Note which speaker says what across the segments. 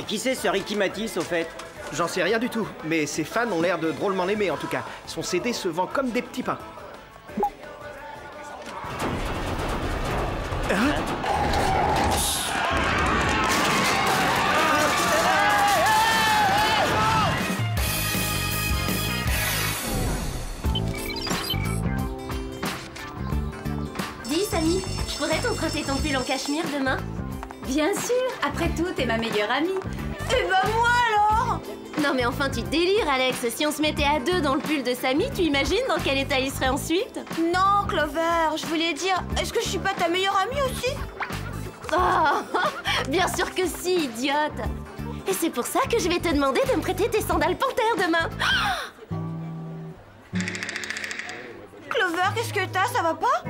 Speaker 1: Et qui c'est ce Ricky Matisse, au fait?
Speaker 2: J'en sais rien du tout, mais ses fans ont l'air de drôlement l'aimer en tout cas. Son CD se vend comme des petits pains.
Speaker 3: Dis, Samy, je pourrais t'emprunter ton pull en cachemire demain?
Speaker 4: Bien sûr, après tout, t'es ma meilleure amie. Et bah moi alors?
Speaker 3: Non mais enfin, tu délires, Alex. Si on se mettait à deux dans le pull de Samy, tu imagines dans quel état il serait ensuite?
Speaker 4: Non, Clover, je voulais dire, est-ce que je suis pas ta meilleure amie aussi?
Speaker 3: Oh, bien sûr que si, idiote. Et c'est pour ça que je vais te demander de me prêter tes sandales panthères demain.
Speaker 4: Clover, qu'est-ce que t'as? Ça va pas?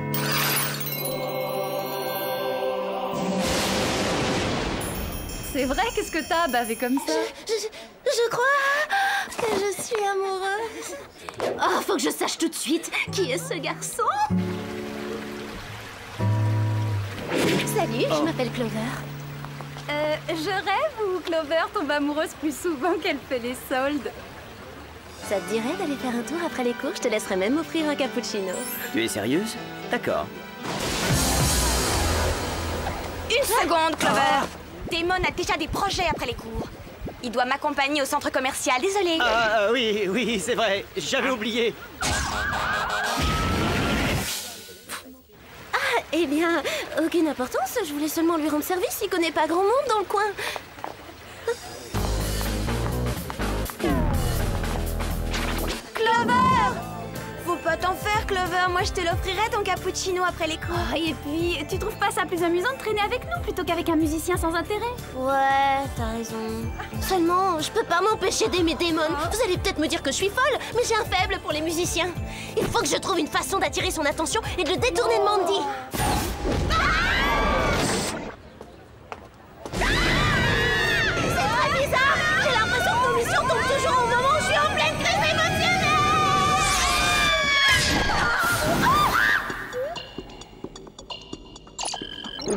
Speaker 4: C'est vrai, qu'est-ce que t'as bavé comme ça?
Speaker 3: Je crois que je suis amoureuse. Oh, faut que je sache tout de suite qui est ce garçon. Salut, je m'appelle Clover.
Speaker 4: Je rêve ou Clover tombe amoureuse plus souvent qu'elle fait les soldes?
Speaker 3: Ça te dirait d'aller faire un tour après les cours? Je te laisserai même offrir un cappuccino.
Speaker 1: Tu es sérieuse? D'accord.
Speaker 4: Une seconde, Clover! Damon a déjà des projets après les cours. Il doit m'accompagner au centre commercial, désolé.
Speaker 1: Oui, c'est vrai. J'avais oublié.
Speaker 3: Ah, eh bien, aucune importance. Je voulais seulement lui rendre service. Il connaît pas grand monde dans le coin.
Speaker 4: Clover! Faut pas t'en faire, Clover. Moi, je te l'offrirai ton cappuccino après les cours.
Speaker 5: Oh, et puis, tu trouves pas ça plus amusant de traîner avec nous plutôt qu'avec un musicien sans intérêt?
Speaker 3: Ouais, t'as raison. Seulement, je peux pas m'empêcher d'aimer Damon. Vous allez peut-être me dire que je suis folle, mais j'ai un faible pour les musiciens. Il faut que je trouve une façon d'attirer son attention et de le détourner de Mandy. C'est très bizarre. J'ai l'impression que nos missions tombent toujours au moment où je suis en pleine crise émotionnelle.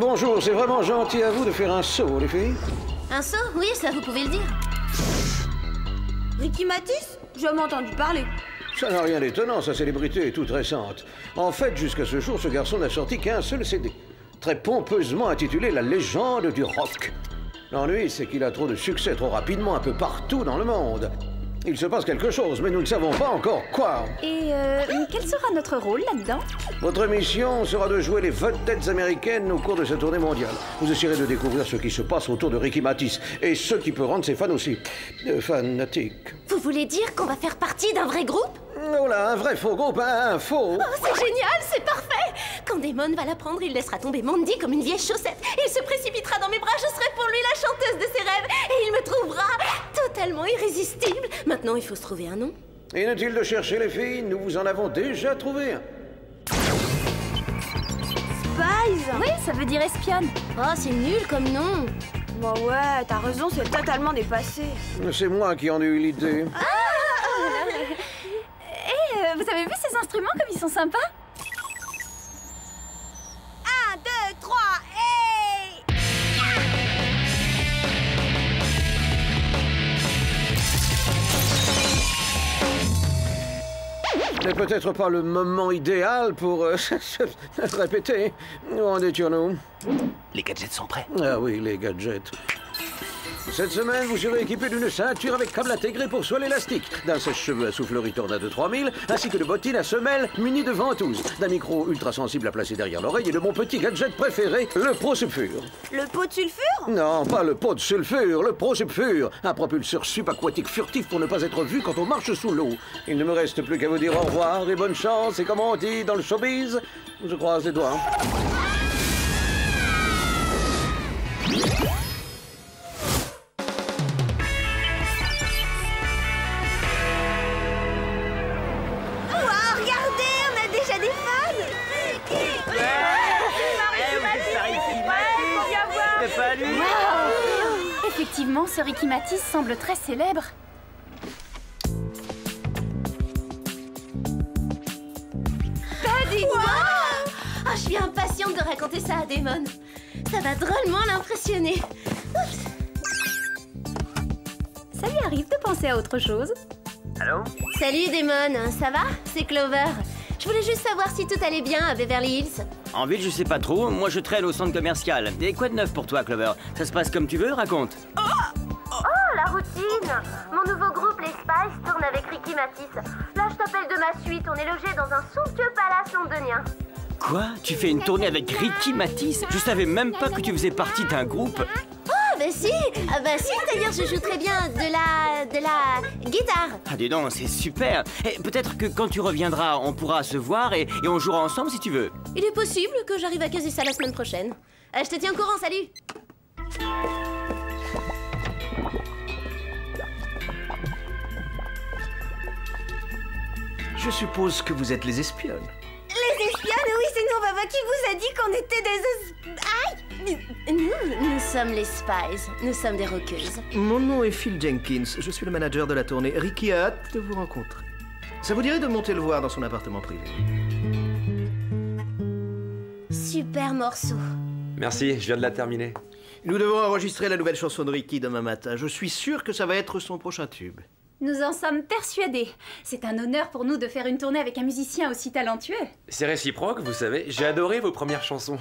Speaker 6: Bonjour, c'est vraiment gentil à vous de faire un saut, les filles.
Speaker 3: Un saut? Oui, ça vous pouvez le dire.
Speaker 4: Ricky Matisse? J'ai jamais entendu parler.
Speaker 6: Ça n'a rien d'étonnant, sa célébrité est toute récente. En fait, jusqu'à ce jour, ce garçon n'a sorti qu'un seul CD, très pompeusement intitulé La légende du rock. L'ennui, c'est qu'il a trop de succès trop rapidement un peu partout dans le monde. Il se passe quelque chose, mais nous ne savons pas encore quoi.
Speaker 5: Et quel sera notre rôle là-dedans?
Speaker 6: Votre mission sera de jouer les vedettes américaines au cours de cette tournée mondiale. Vous essayerez de découvrir ce qui se passe autour de Ricky Matisse et ce qui peut rendre ses fans aussi fanatiques.
Speaker 3: Vous voulez dire qu'on va faire partie d'un vrai groupe?
Speaker 6: Oh là, un vrai faux groupe, un faux.
Speaker 3: Oh, c'est génial, c'est parfait! Quand Damon va l'apprendre, il laissera tomber Mandy comme une vieille chaussette. Il se précipitera dans mes bras, je serai pour lui la chanteuse de ses rêves. Et il me trouvera totalement irrésistible. Maintenant, il faut se trouver un nom.
Speaker 6: Inutile de chercher les filles, nous vous en avons déjà trouvé un.
Speaker 4: Spies?
Speaker 5: Oui, ça veut dire espionne.
Speaker 3: Oh, c'est nul comme nom.
Speaker 4: Bah ouais, t'as raison, c'est totalement dépassé.
Speaker 6: C'est moi qui en ai eu l'idée.
Speaker 5: Et vous avez vu ces instruments comme ils sont sympas?
Speaker 4: 1, 2, 3, et...
Speaker 6: C'est peut-être pas le moment idéal pour répéter. Où en étions-nous?
Speaker 1: Les gadgets sont prêts.
Speaker 6: Ah oui, les gadgets. Cette semaine, vous serez équipé d'une ceinture avec câble intégré pour soie élastique, d'un sèche-cheveux à soufflerie Tornado 3000, ainsi que de bottines à semelles munies de ventouses, d'un micro ultra sensible à placer derrière l'oreille et de mon petit gadget préféré, le Pro-Sulfure.
Speaker 4: Le pot de sulfure?
Speaker 6: Non, pas le pot de sulfure, le Pro-Sulfure, un propulseur subaquatique furtif pour ne pas être vu quand on marche sous l'eau. Il ne me reste plus qu'à vous dire au revoir et bonne chance, et comme on dit dans le showbiz, je croise les doigts.
Speaker 5: Effectivement, ce Ricky Matisse semble très célèbre.
Speaker 3: Dites-moi! Oh, je suis impatiente de raconter ça à Damon. Ça va drôlement l'impressionner.
Speaker 5: Ça lui arrive de penser à autre chose.
Speaker 1: Allô?
Speaker 3: Salut Damon, ça va? C'est Clover. Je voulais juste savoir si tout allait bien à Beverly Hills.
Speaker 1: En ville, je sais pas trop. Moi, je traîne au centre commercial. Et quoi de neuf pour toi, Clover? Ça se passe comme tu veux, raconte.
Speaker 3: Oh, la routine! Mon nouveau groupe, les Spice, tourne avec Ricky Matisse. Là, je t'appelle de ma suite. On est logé dans un somptueux palace londonien.
Speaker 1: Quoi? Tu fais une tournée avec Ricky Matisse? Je savais même pas que tu faisais partie d'un groupe.
Speaker 3: Bah si, d'ailleurs je joue très bien de la guitare.
Speaker 1: Ah, dis donc, c'est super. Et peut-être que quand tu reviendras, on pourra se voir et on jouera ensemble si tu veux.
Speaker 3: Il est possible que j'arrive à caser ça la semaine prochaine. Je te tiens au courant, salut.
Speaker 2: Je suppose que vous êtes les espionnes.
Speaker 3: Les espionnes, oui, c'est nous, papa, qui vous a dit qu'on était des Aïe! Nous sommes les Spies. Nous sommes des rockeuses.
Speaker 2: Mon nom est Phil Jenkins. Je suis le manager de la tournée. Ricky a hâte de vous rencontrer. Ça vous dirait de monter le voir dans son appartement privé?
Speaker 3: Super morceau.
Speaker 7: Merci, je viens de la terminer.
Speaker 2: Nous devons enregistrer la nouvelle chanson de Ricky demain matin. Je suis sûr que ça va être son prochain tube.
Speaker 5: Nous en sommes persuadés. C'est un honneur pour nous de faire une tournée avec un musicien aussi talentueux.
Speaker 7: C'est réciproque, vous savez. J'ai adoré vos premières chansons.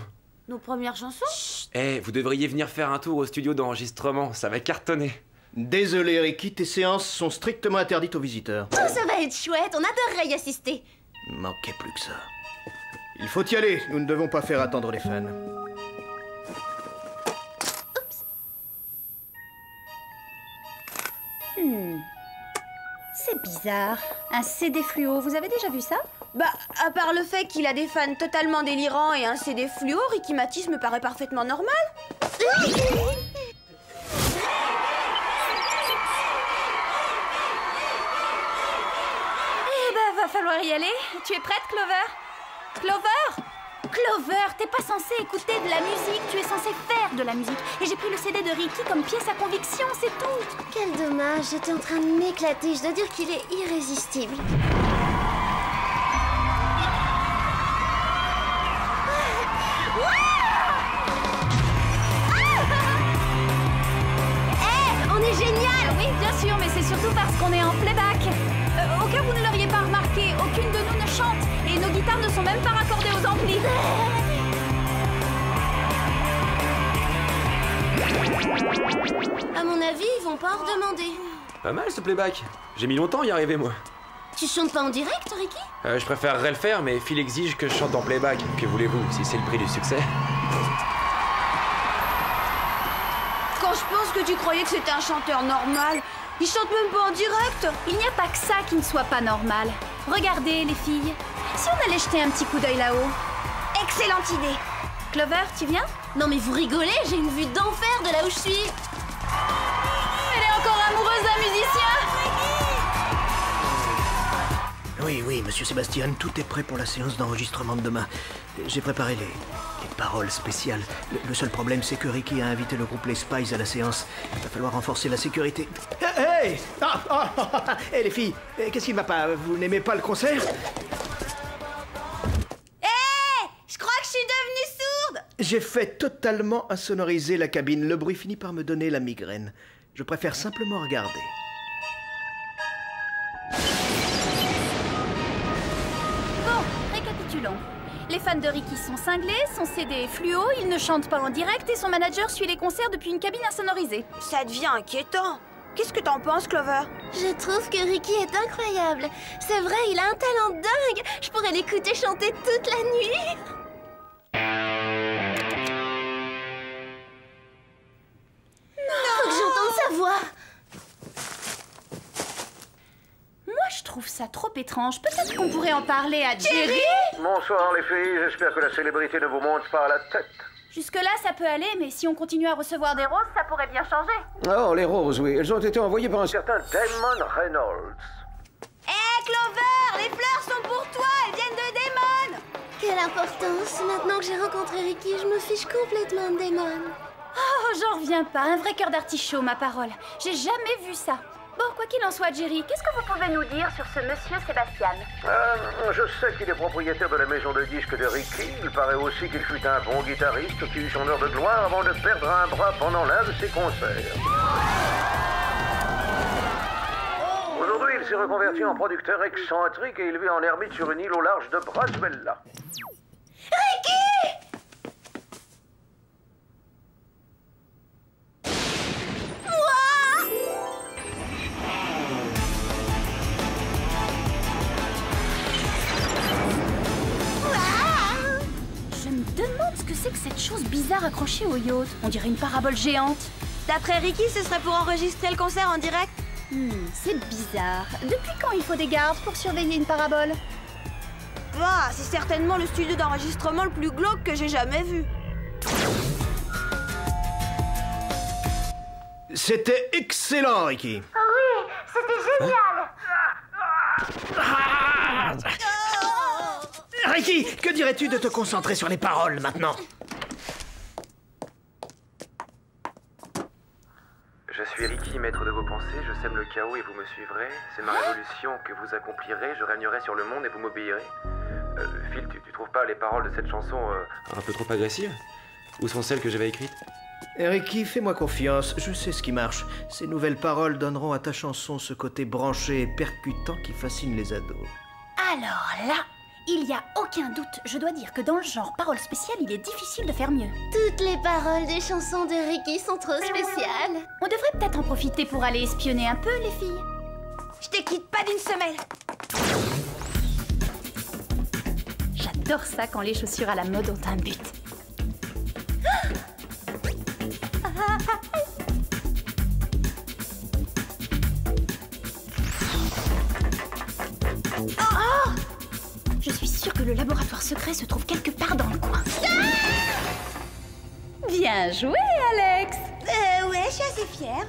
Speaker 3: Nos premières chansons?
Speaker 7: Eh, vous devriez venir faire un tour au studio d'enregistrement. Ça va cartonner.
Speaker 2: Désolé, Ricky, tes séances sont strictement interdites aux visiteurs.
Speaker 3: Oh, ça va être chouette. On adorerait y assister.
Speaker 2: Manquait plus que ça. Il faut y aller. Nous ne devons pas faire attendre les fans.
Speaker 5: C'est bizarre. Un CD fluo, vous avez déjà vu ça?
Speaker 4: Bah, à part le fait qu'il a des fans totalement délirants et un CD fluo, Ricky Matisse me paraît parfaitement normal.
Speaker 5: Eh ben, va falloir y aller. Tu es prête, Clover? Clover? Clover, t'es pas censée écouter de la musique, tu es censée faire de la musique. Et j'ai pris le CD de Ricky comme pièce à conviction, c'est tout.
Speaker 3: Quel dommage. J'étais en train de m'éclater. Je dois dire qu'il est irrésistible. On est génial!
Speaker 5: Oui, bien sûr, mais c'est surtout parce qu'on est en playback. Au cas où vous ne l'auriez pas remarqué, aucune de nous ne chante. Et nos guitares ne sont même pas raccordées aux amplis.
Speaker 3: À mon avis, ils vont pas en redemander.
Speaker 7: Pas mal ce playback. J'ai mis longtemps à y arriver, moi.
Speaker 3: Tu chantes pas en direct, Ricky?
Speaker 7: Je préférerais le faire, mais Phil exige que je chante en playback. Que voulez-vous, si c'est le prix du succès?
Speaker 4: Quand je pense que tu croyais que c'était un chanteur normal, il chante même pas en direct.
Speaker 5: Il n'y a pas que ça qui ne soit pas normal. Regardez, les filles. Si on allait jeter un petit coup d'œil là-haut.
Speaker 4: Excellente idée.
Speaker 5: Clover, tu viens?
Speaker 3: Non mais vous rigolez, j'ai une vue d'enfer de là où je suis.
Speaker 5: Elle est encore amoureuse d'un musicien.
Speaker 2: Oui, monsieur Sébastien, tout est prêt pour la séance d'enregistrement de demain. J'ai préparé les paroles spéciales. Le seul problème, c'est que Ricky a invité le groupe Les Spies à la séance. Il va falloir renforcer la sécurité. Hey! Hey, les filles, qu'est-ce qui ne va pas? Vous n'aimez pas le concert?
Speaker 4: Je crois que je suis devenue sourde.
Speaker 2: J'ai fait totalement insonoriser la cabine. Le bruit finit par me donner la migraine. Je préfère simplement regarder.
Speaker 5: Bon, récapitulons. Les fans de Ricky sont cinglés, son CD est fluo, il ne chante pas en direct et son manager suit les concerts depuis une cabine insonorisée.
Speaker 4: Ça devient inquiétant. Qu'est-ce que t'en penses, Clover?
Speaker 3: Je trouve que Ricky est incroyable. C'est vrai, il a un talent dingue. Je pourrais l'écouter chanter toute la nuit. Faut que j'entende sa voix.
Speaker 5: Moi, je trouve ça trop étrange. Peut-être qu'on pourrait en parler à Jerry.
Speaker 6: Bonsoir les filles, j'espère que la célébrité ne vous monte pas à la tête.
Speaker 5: Jusque-là, ça peut aller, mais si on continue à recevoir des roses, ça pourrait bien changer.
Speaker 6: Oh, les roses, oui, elles ont été envoyées par un certain Damon Reynolds.
Speaker 4: Hé, Clover, les fleurs sont pour toi, elles viennent de Damon.
Speaker 3: Quelle importance. Maintenant que j'ai rencontré Ricky, je me fiche complètement de Damon.
Speaker 5: Oh, j'en reviens pas. Un vrai cœur d'artichaut, ma parole. J'ai jamais vu ça. Bon, quoi qu'il en soit, Jerry, qu'est-ce que vous pouvez nous dire sur ce monsieur Sébastien?
Speaker 6: Je sais qu'il est propriétaire de la maison de disques de Ricky. Il paraît aussi qu'il fut un bon guitariste qui eut son heure de gloire avant de perdre un bras pendant l'un de ses concerts. s'est reconverti en producteur excentrique et il vit en ermite sur une île au large de Braswella.
Speaker 5: Je me demande ce que c'est que cette chose bizarre accrochée au yacht. On dirait une parabole géante.
Speaker 4: D'après Ricky, ce serait pour enregistrer le concert en direct.
Speaker 5: C'est bizarre. Depuis quand il faut des gardes pour surveiller une parabole?
Speaker 4: Ah, c'est certainement le studio d'enregistrement le plus glauque que j'ai jamais vu.
Speaker 2: C'était excellent, Ricky.
Speaker 3: Oui, c'était génial.
Speaker 2: Ricky, que dirais-tu de te concentrer sur les paroles maintenant?
Speaker 7: Je suis Ricky, maître de vos pensées, je sème le chaos et vous me suivrez. C'est ma révolution que vous accomplirez, je régnerai sur le monde et vous m'obéirez. Phil, tu trouves pas les paroles de cette chanson un peu trop agressives? Où sont celles que j'avais écrites?
Speaker 2: Ricky, fais-moi confiance, je sais ce qui marche. Ces nouvelles paroles donneront à ta chanson ce côté branché et percutant qui fascine les ados.
Speaker 5: Alors là, il y a aucun doute. Je dois dire que dans le genre parole spéciale, il est difficile de faire mieux.
Speaker 3: Toutes les paroles des chansons de Ricky sont trop spéciales.
Speaker 5: On devrait peut-être en profiter pour aller espionner un peu, les filles.
Speaker 4: Je te quitte pas d'une semelle.
Speaker 5: J'adore ça quand les chaussures à la mode ont un but. Oh! Je suis sûre que le laboratoire secret se trouve quelque part dans le coin. Bien joué, Alex!
Speaker 4: Ouais, je suis assez fière.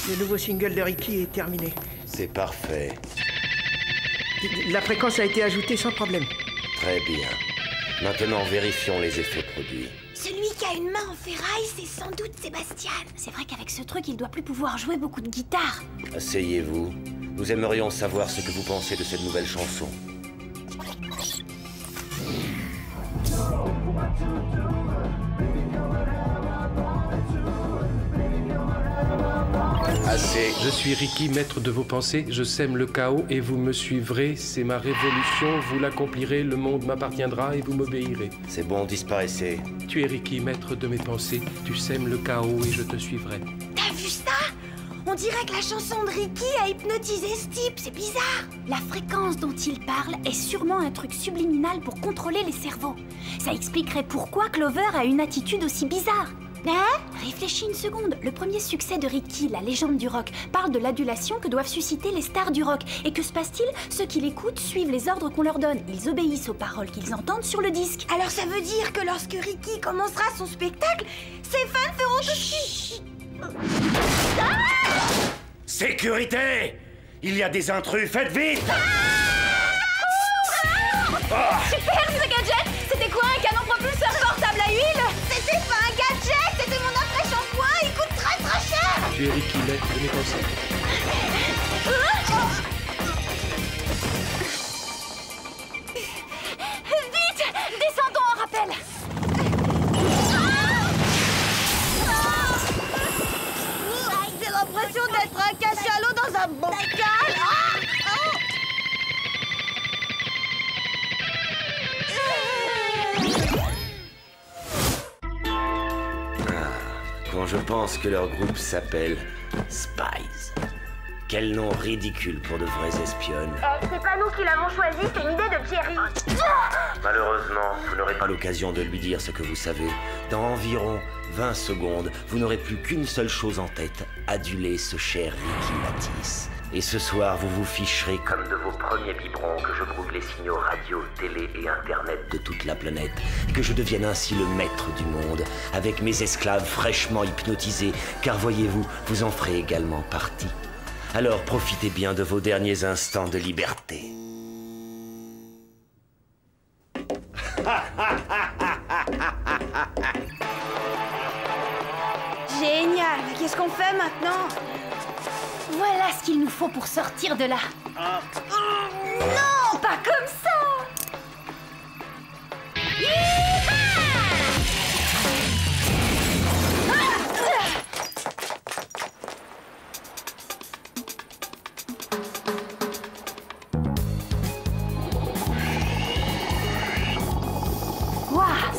Speaker 2: Le nouveau single de Ricky est terminé.
Speaker 8: C'est parfait.
Speaker 2: La fréquence a été ajoutée sans problème.
Speaker 8: Très bien. Maintenant, vérifions les effets produits.
Speaker 4: Celui qui a une main en ferraille, c'est sans doute Sébastien.
Speaker 5: C'est vrai qu'avec ce truc, il doit plus pouvoir jouer beaucoup de guitare.
Speaker 8: Asseyez-vous. Nous aimerions savoir ce que vous pensez de cette nouvelle chanson. Assez.
Speaker 9: Je suis Ricky, maître de vos pensées, je sème le chaos et vous me suivrez, c'est ma révolution, vous l'accomplirez, le monde m'appartiendra et vous m'obéirez.
Speaker 8: C'est bon, disparaissez.
Speaker 9: Tu es Ricky, maître de mes pensées, tu sèmes le chaos et je te suivrai.
Speaker 4: T'as vu ça? On dirait que la chanson de Ricky a hypnotisé ce type, c'est bizarre.
Speaker 5: La fréquence dont il parle est sûrement un truc subliminal pour contrôler les cerveaux. Ça expliquerait pourquoi Clover a une attitude aussi bizarre. Réfléchis une seconde. Le premier succès de Ricky, la légende du rock, parle de l'adulation que doivent susciter les stars du rock. Et que se passe-t-il? Ceux qui l'écoutent suivent les ordres qu'on leur donne. Ils obéissent aux paroles qu'ils entendent sur le disque.
Speaker 4: Alors ça veut dire que lorsque Ricky commencera son spectacle, ses fans feront tout ce qui...
Speaker 8: Sécurité! Il y a des intrus, faites vite!
Speaker 5: Super, ce gadget! C'était quoi, un canon propulseur portable à huile?
Speaker 4: C'était pas un gadget, c'était mon après-shampoing, il coûte très très cher!
Speaker 9: Tu es Ricky, maître de mes pensées.
Speaker 5: Vite! Descendons en rappel!
Speaker 4: J'ai l'impression d'être un cachalot dans un bocal!
Speaker 8: Quand je pense que leur groupe s'appelle Spies. Quel nom ridicule pour de vraies espionnes.
Speaker 3: C'est pas nous qui l'avons choisi, c'est une idée de Jerry.
Speaker 8: Malheureusement, vous n'aurez pas l'occasion de lui dire ce que vous savez. Dans environ 20 secondes, vous n'aurez plus qu'une seule chose en tête, aduler ce cher Ricky Matisse. Et ce soir, vous vous ficherez comme de vos premiers biberons que je brouille les signaux radio, télé et internet de toute la planète. Et que je devienne ainsi le maître du monde, avec mes esclaves fraîchement hypnotisés, car voyez-vous, vous en ferez également partie. Alors profitez bien de vos derniers instants de liberté.
Speaker 4: Génial, qu'est-ce qu'on fait maintenant?
Speaker 5: Voilà ce qu'il nous faut pour sortir de là. Non, pas comme ça!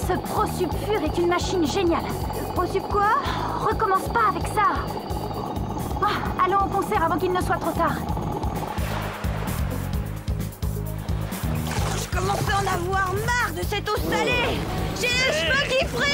Speaker 5: Ce Prosubfur est une machine géniale. Prosub quoi? Recommence pas avec ça. Allons au concert avant qu'il ne soit trop tard.
Speaker 4: Je commence à en avoir marre de cette eau salée. J'ai les cheveux qui frisent.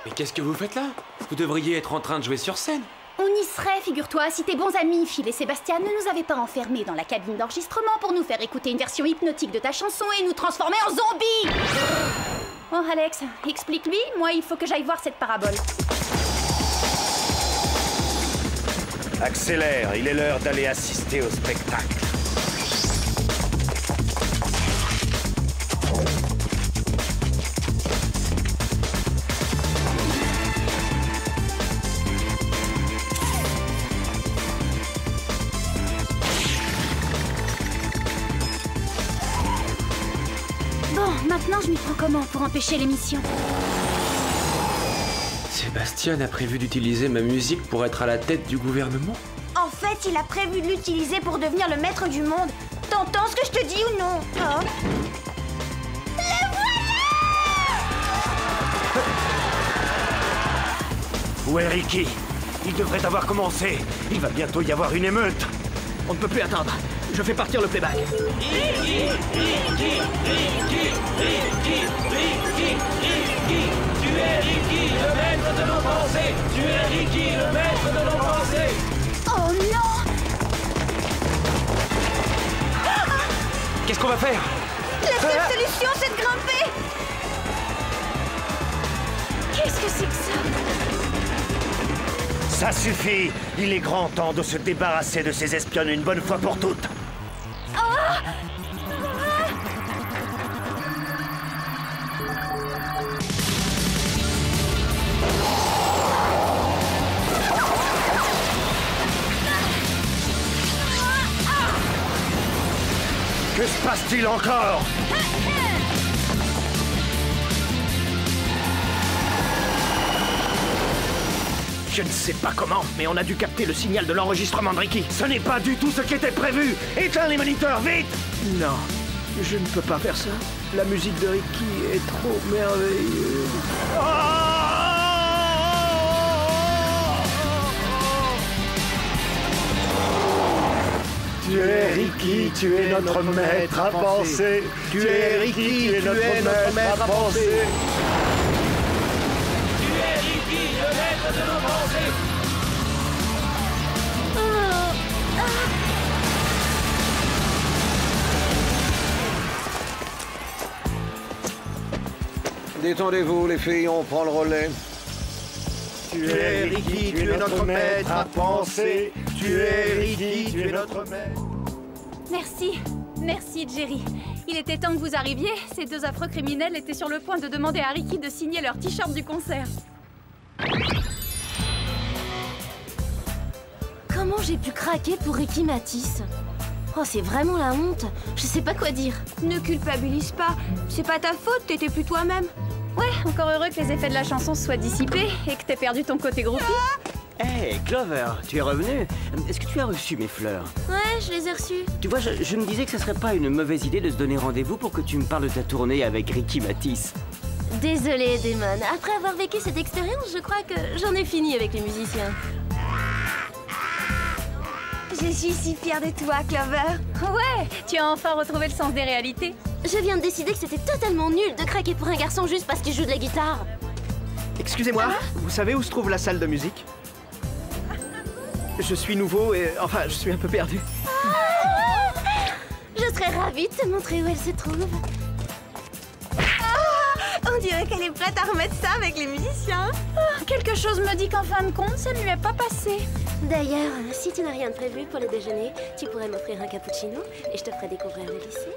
Speaker 9: Mais qu'est-ce que vous faites là? Vous devriez être en train de jouer sur scène.
Speaker 5: On y serait, figure-toi, si tes bons amis, Phil et Sébastien, ne nous avaient pas enfermés dans la cabine d'enregistrement pour nous faire écouter une version hypnotique de ta chanson et nous transformer en zombies. Oh, Alex, explique-lui. Moi, il faut que j'aille voir cette parabole.
Speaker 8: Accélère, il est l'heure d'aller assister au spectacle.
Speaker 5: Bon, maintenant je m'y prends comment pour empêcher l'émission?
Speaker 9: Sébastien a prévu d'utiliser ma musique pour être à la tête du gouvernement?
Speaker 4: En fait, il a prévu de l'utiliser pour devenir le maître du monde. T'entends ce que je te dis ou non? Hein? Le voilà!
Speaker 8: Où est Ricky? Il devrait avoir commencé. Il va bientôt y avoir une émeute.
Speaker 2: On ne peut plus attendre. Je fais partir le playback.
Speaker 1: Ricky, tu es Ricky, le maître de nos pensées. Tu es Ricky, le maître de nos pensées.
Speaker 5: Oh non!
Speaker 9: Qu'est-ce qu'on va faire?
Speaker 4: La seule solution, c'est de grimper.
Speaker 5: Qu'est-ce que c'est que ça?
Speaker 8: Ça suffit. Il est grand temps de se débarrasser de ces espionnes une bonne fois pour toutes. Que se passe-t-il encore?
Speaker 2: Je ne sais pas comment, mais on a dû capter le signal de l'enregistrement de Ricky.
Speaker 8: Ce n'est pas du tout ce qui était prévu. Éteins les moniteurs, vite!
Speaker 2: Non, je ne peux pas faire ça. La musique de Ricky est trop merveilleuse.
Speaker 8: Tu es Ricky, tu es notre maître à penser. Tu es Ricky, tu es notre maître à penser.
Speaker 1: Tu es Ricky, le maître de nos pensées.
Speaker 6: Détendez-vous, les filles, on prend le relais.
Speaker 8: Tu es Ricky, tu es notre maître à penser. Tu es Ricky, tu es notre maître.
Speaker 5: Merci. Merci, Jerry. Il était temps que vous arriviez. Ces deux affreux criminels étaient sur le point de demander à Ricky de signer leur t-shirt du concert.
Speaker 3: Comment j'ai pu craquer pour Ricky Matisse? Oh, c'est vraiment la honte. Je sais pas quoi dire.
Speaker 4: Ne culpabilise pas. C'est pas ta faute, t'étais plus toi-même.
Speaker 5: Ouais, encore heureux que les effets de la chanson se soient dissipés et que t'aies perdu ton côté groupie.
Speaker 1: Hey, Clover, tu es revenue. Est-ce que tu as reçu mes fleurs?
Speaker 3: Ouais, je les ai reçus.
Speaker 1: Tu vois, je me disais que ce serait pas une mauvaise idée de se donner rendez-vous pour que tu me parles de ta tournée avec Ricky Matisse.
Speaker 3: Désolée, Damon. Après avoir vécu cette expérience, je crois que j'en ai fini avec les musiciens.
Speaker 4: Je suis si fière de toi, Clover.
Speaker 5: Ouais, tu as enfin retrouvé le sens des réalités.
Speaker 3: Je viens de décider que c'était totalement nul de craquer pour un garçon juste parce qu'il joue de la guitare.
Speaker 2: Excusez-moi, vous savez où se trouve la salle de musique? Je suis nouveau et... enfin, je suis un peu perdu.
Speaker 3: Je serais ravie de te montrer où elle se trouve.
Speaker 4: On dirait qu'elle est prête à remettre ça avec les musiciens.
Speaker 5: Quelque chose me dit qu'en fin de compte, ça ne lui est pas passé.
Speaker 3: D'ailleurs, si tu n'as rien de prévu pour le déjeuner, tu pourrais m'offrir un cappuccino et je te ferai découvrir le lycée.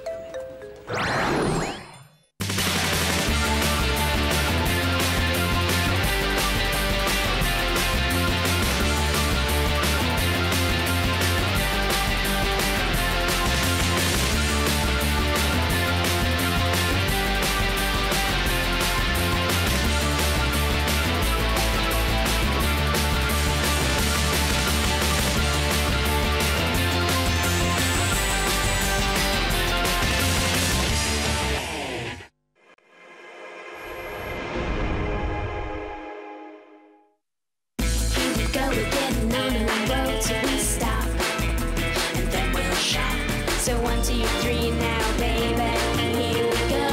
Speaker 10: So 1, 2, 3 now, baby. Here we go.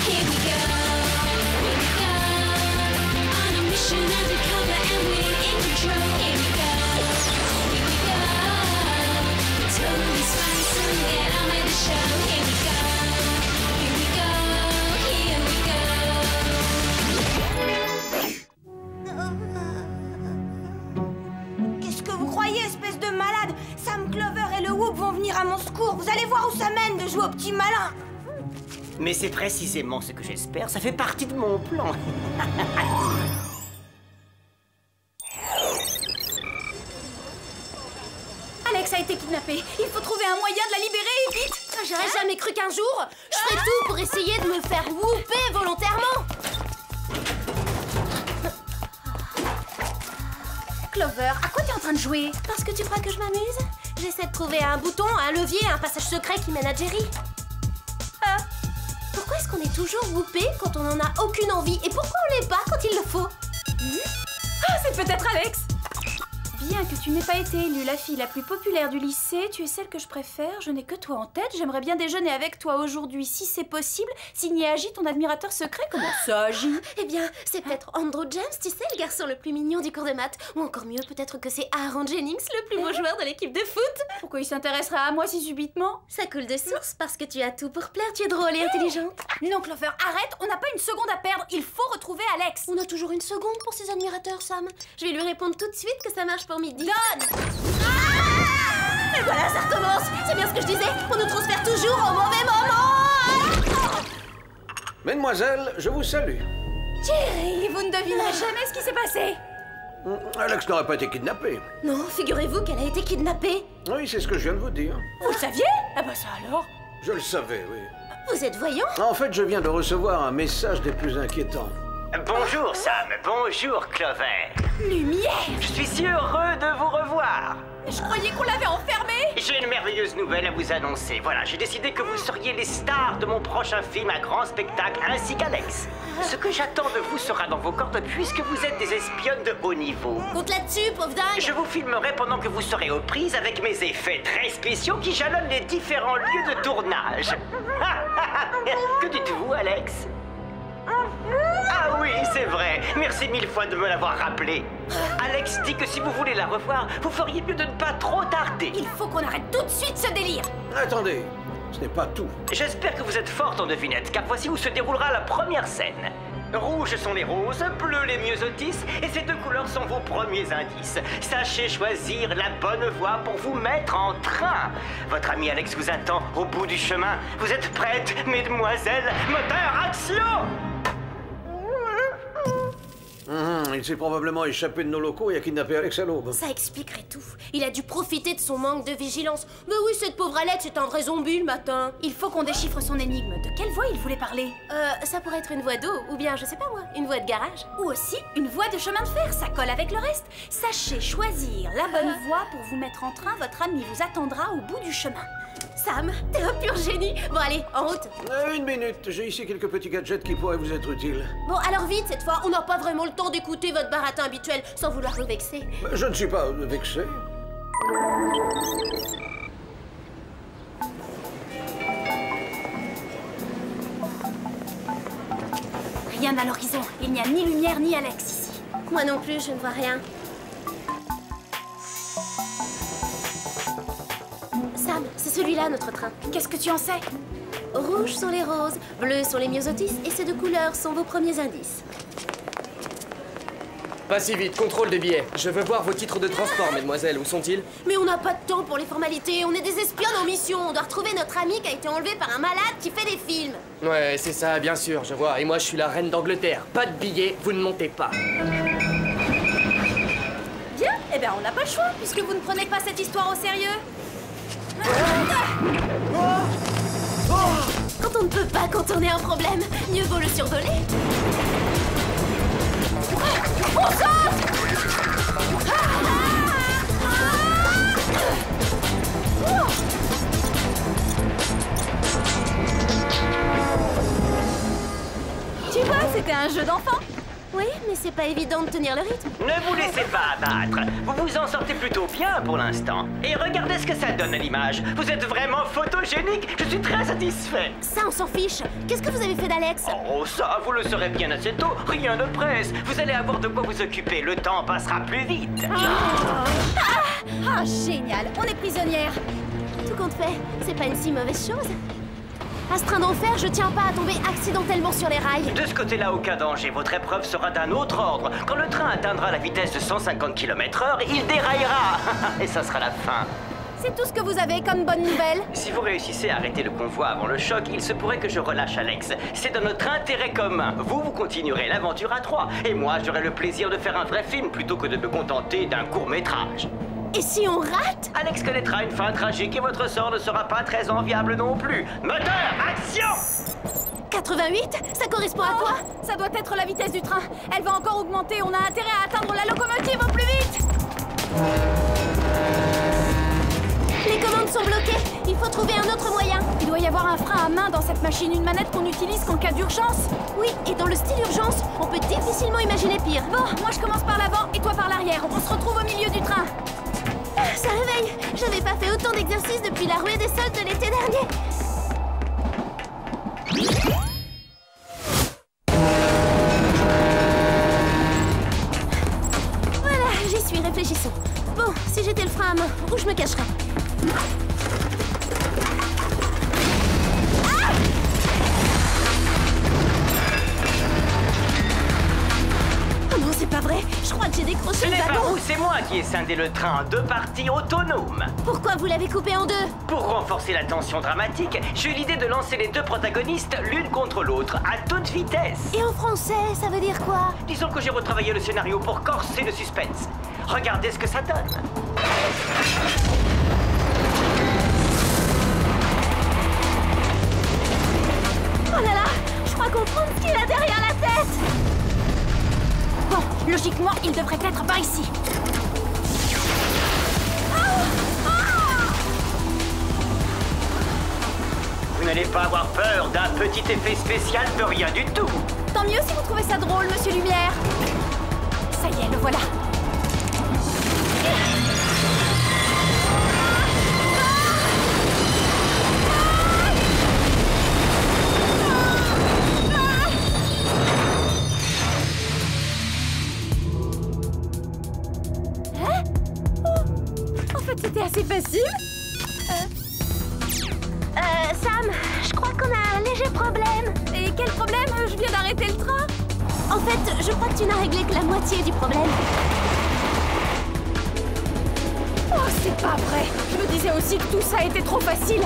Speaker 10: Here we go. Here we go. On a mission undercover and we're in control. Here we go. Here we go. Totally spice and get on with the show. Here we go. Here we go. Here we go.
Speaker 4: Qu'est-ce que vous croyez, espèce de malade? Sam, Clover et le Whoop vont venir à mon secours. Vous allez voir où ça mène de jouer au petit malin.
Speaker 1: Mais c'est précisément ce que j'espère. Ça fait partie de mon plan.
Speaker 5: Alex a été kidnappée. Il faut trouver un moyen de la libérer et vite.
Speaker 3: J'aurais jamais cru qu'un jour, je ferais tout pour essayer de me faire whooper volontairement.
Speaker 5: Clover, à quoi t'es en train de jouer?
Speaker 3: Parce que tu crois que je m'amuse? J'essaie de trouver un bouton, un levier, un passage secret qui mène à Jerry. Pourquoi est-ce qu'on est toujours whoopé quand on en a aucune envie? Et pourquoi on l'est pas quand il le faut?
Speaker 5: Ah, c'est peut-être Alex. Bien que tu n'aies pas été élue la fille la plus populaire du lycée, tu es celle que je préfère. Je n'ai que toi en tête. J'aimerais bien déjeuner avec toi aujourd'hui, si c'est possible. Signé Agi, ton admirateur secret. Comment ça, Agi?
Speaker 3: Eh bien, c'est peut-être Andrew James, tu sais, le garçon le plus mignon du cours de maths. Ou encore mieux, peut-être que c'est Aaron Jennings, le plus beau joueur de l'équipe de foot.
Speaker 5: Pourquoi il s'intéresserait à moi si subitement?
Speaker 3: Ça coule de source parce que tu as tout pour plaire. Tu es drôle et intelligente.
Speaker 5: Non, Clover, arrête. On n'a pas une seconde à perdre. Il faut retrouver Alex.
Speaker 3: On a toujours une seconde pour ses admirateurs, Sam. Je vais lui répondre tout de suite que ça marche pour midi.
Speaker 5: Donne.
Speaker 3: Et voilà, ça recommence. C'est bien ce que je disais. On nous transfère toujours au mauvais moment.
Speaker 6: Mesdemoiselles, je vous salue.
Speaker 5: Jerry, vous ne devinerez jamais ce qui s'est passé.
Speaker 6: Alex n'aurait pas été kidnappé.
Speaker 3: Non, figurez-vous qu'elle a été kidnappée.
Speaker 6: Oui, c'est ce que je viens de vous dire.
Speaker 5: Vous le saviez? Ah bah ça alors.
Speaker 6: Je le savais, oui.
Speaker 3: Vous êtes voyant?
Speaker 6: En fait, je viens de recevoir un message des plus inquiétants.
Speaker 1: Bonjour Sam, bonjour Clover.
Speaker 5: Lumière.
Speaker 1: Je suis si heureux de vous revoir.
Speaker 5: Je croyais qu'on l'avait enfermé.
Speaker 1: J'ai une merveilleuse nouvelle à vous annoncer. Voilà, j'ai décidé que vous seriez les stars de mon prochain film à grand spectacle, ainsi qu'Alex. Ce que j'attends de vous sera dans vos cordes puisque vous êtes des espionnes de haut niveau.
Speaker 3: Compte là-dessus, pauvre dingue.
Speaker 1: Je vous filmerai pendant que vous serez aux prises avec mes effets très spéciaux qui jalonnent les différents lieux de tournage. Que dites-vous, Alex? Ah oui, c'est vrai. Merci 1000 fois de me l'avoir rappelé. Alex dit que si vous voulez la revoir, vous feriez mieux de ne pas trop tarder.
Speaker 5: Il faut qu'on arrête tout de suite ce délire.
Speaker 6: Attendez, ce n'est pas tout.
Speaker 1: J'espère que vous êtes forte en devinette, car voici où se déroulera la première scène. Rouges sont les roses, bleus les myosotis, et ces deux couleurs sont vos premiers indices. Sachez choisir la bonne voie pour vous mettre en train. Votre ami Alex vous attend au bout du chemin. Vous êtes prêtes, mesdemoiselles? Moteur, action!
Speaker 6: Il s'est probablement échappé de nos locaux et a kidnappé Alex à l'aube.
Speaker 3: Ça expliquerait tout. Il a dû profiter de son manque de vigilance. Mais oui, cette pauvre Alex est un vrai zombie le matin.
Speaker 5: Il faut qu'on déchiffre son énigme. De quelle voix il voulait parler?
Speaker 3: Ça pourrait être une voix d'eau, ou bien, je sais pas moi, une voix de garage.
Speaker 5: Ou aussi une voie de chemin de fer, ça colle avec le reste. Sachez choisir la bonne voie pour vous mettre en train, votre ami vous attendra au bout du chemin.
Speaker 3: Sam, t'es un pur génie. Bon allez, en route.
Speaker 6: Une minute, j'ai ici quelques petits gadgets qui pourraient vous être utiles.
Speaker 3: Bon alors vite cette fois, on n'a pas vraiment le temps d'écouter votre baratin habituel sans vouloir vous vexer.
Speaker 6: Je ne suis pas vexé.
Speaker 5: Rien à l'horizon, il n'y a ni lumière ni Alex ici.
Speaker 3: Moi non plus, je ne vois rien. Sam, c'est celui-là notre train.
Speaker 5: Qu'est-ce que tu en sais?
Speaker 3: Rouges sont les roses, bleus sont les myosotis, et ces deux couleurs sont vos premiers indices.
Speaker 11: Pas si vite, contrôle des billets. Je veux voir vos titres de transport, mesdemoiselles. Où sont-ils?
Speaker 3: Mais on n'a pas de temps pour les formalités, on est des espionnes en mission. On doit retrouver notre ami qui a été enlevé par un malade qui fait des films.
Speaker 11: Ouais, c'est ça, bien sûr, je vois. Et moi, je suis la reine d'Angleterre. Pas de billets, vous ne montez pas.
Speaker 5: Bien, eh ben on n'a pas le choix, puisque vous ne prenez pas cette histoire au sérieux.
Speaker 3: Quand on ne peut pas contourner un problème, mieux vaut le survoler.
Speaker 5: On saute! Tu vois, c'était un jeu d'enfant.
Speaker 3: Oui, mais c'est pas évident de tenir le rythme.
Speaker 1: Ne vous laissez pas abattre. Vous vous en sortez plutôt bien pour l'instant. Et regardez ce que ça donne à l'image. Vous êtes vraiment photogénique. Je suis très satisfait.
Speaker 3: Ça, on s'en fiche. Qu'est-ce que vous avez fait d'Alex?
Speaker 1: Oh, ça, vous le saurez bien assez tôt. Rien ne presse. Vous allez avoir de quoi vous occuper. Le temps passera plus vite.
Speaker 5: Ah, génial. On est prisonnières.
Speaker 3: Tout compte fait, c'est pas une si mauvaise chose. À ce train d'enfer, je tiens pas à tomber accidentellement sur les rails.
Speaker 1: De ce côté-là, aucun danger. Votre épreuve sera d'un autre ordre. Quand le train atteindra la vitesse de 150 km/h, il déraillera. Et ça sera la fin.
Speaker 5: C'est tout ce que vous avez comme bonne nouvelle?
Speaker 1: Si vous réussissez à arrêter le convoi avant le choc, il se pourrait que je relâche Alex. C'est dans notre intérêt commun. Vous continuerez l'aventure à 3. Et moi, j'aurai le plaisir de faire un vrai film plutôt que de me contenter d'un court-métrage.
Speaker 3: Et si on rate?
Speaker 1: Alex connaîtra une fin tragique et votre sort ne sera pas très enviable non plus. Moteur, action!
Speaker 3: 88? Ça correspond à quoi?
Speaker 5: Ça doit être la vitesse du train. Elle va encore augmenter. On a intérêt à atteindre la locomotive au plus vite.
Speaker 3: Les commandes sont bloquées. Il faut trouver un autre moyen.
Speaker 5: Il doit y avoir un frein à main dans cette machine, une manette qu'on utilise qu'en cas d'urgence.
Speaker 3: Oui, et dans le style urgence, on peut difficilement imaginer pire.
Speaker 5: Bon, moi je commence par l'avant et toi par l'arrière. On se retrouve au milieu du train.
Speaker 3: Ça réveille. J'avais pas fait autant d'exercices depuis la ruée des soldes de l'été dernier. Voilà, j'y suis, réfléchissons. Bon, si j'étais le frein à main, où je me cacherais? Oh non, c'est pas vrai. Je crois que j'ai décroché
Speaker 1: Ce
Speaker 3: le
Speaker 1: n'est pas
Speaker 3: wagon.
Speaker 1: vous, c'est moi qui ai scindé le train en 2 parties autonomes.
Speaker 3: Pourquoi vous l'avez coupé en 2?
Speaker 1: Pour renforcer la tension dramatique, j'ai eu l'idée de lancer les 2 protagonistes l'une contre l'autre, à toute vitesse.
Speaker 3: Et en français, ça veut dire quoi?
Speaker 1: Disons que j'ai retravaillé le scénario pour corser le suspense. Regardez ce que ça donne.
Speaker 3: Oh là là, je crois comprendre ce qu'il a derrière la tête.
Speaker 5: Bon, logiquement, il devrait être par ici.
Speaker 1: Vous n'allez pas avoir peur d'un petit effet spécial de rien du tout.
Speaker 5: Tant mieux si vous trouvez ça drôle, Monsieur Lumière. Ça y est, le voilà.
Speaker 3: Hein?
Speaker 5: Oh, en fait, c'était assez facile.
Speaker 3: Sam, je crois qu'on a un léger problème.
Speaker 5: Et quel problème? Je viens d'arrêter le train.
Speaker 3: En fait, je crois que tu n'as réglé que la moitié du problème.
Speaker 5: Oh, c'est pas vrai. Je me disais aussi que tout ça était trop facile.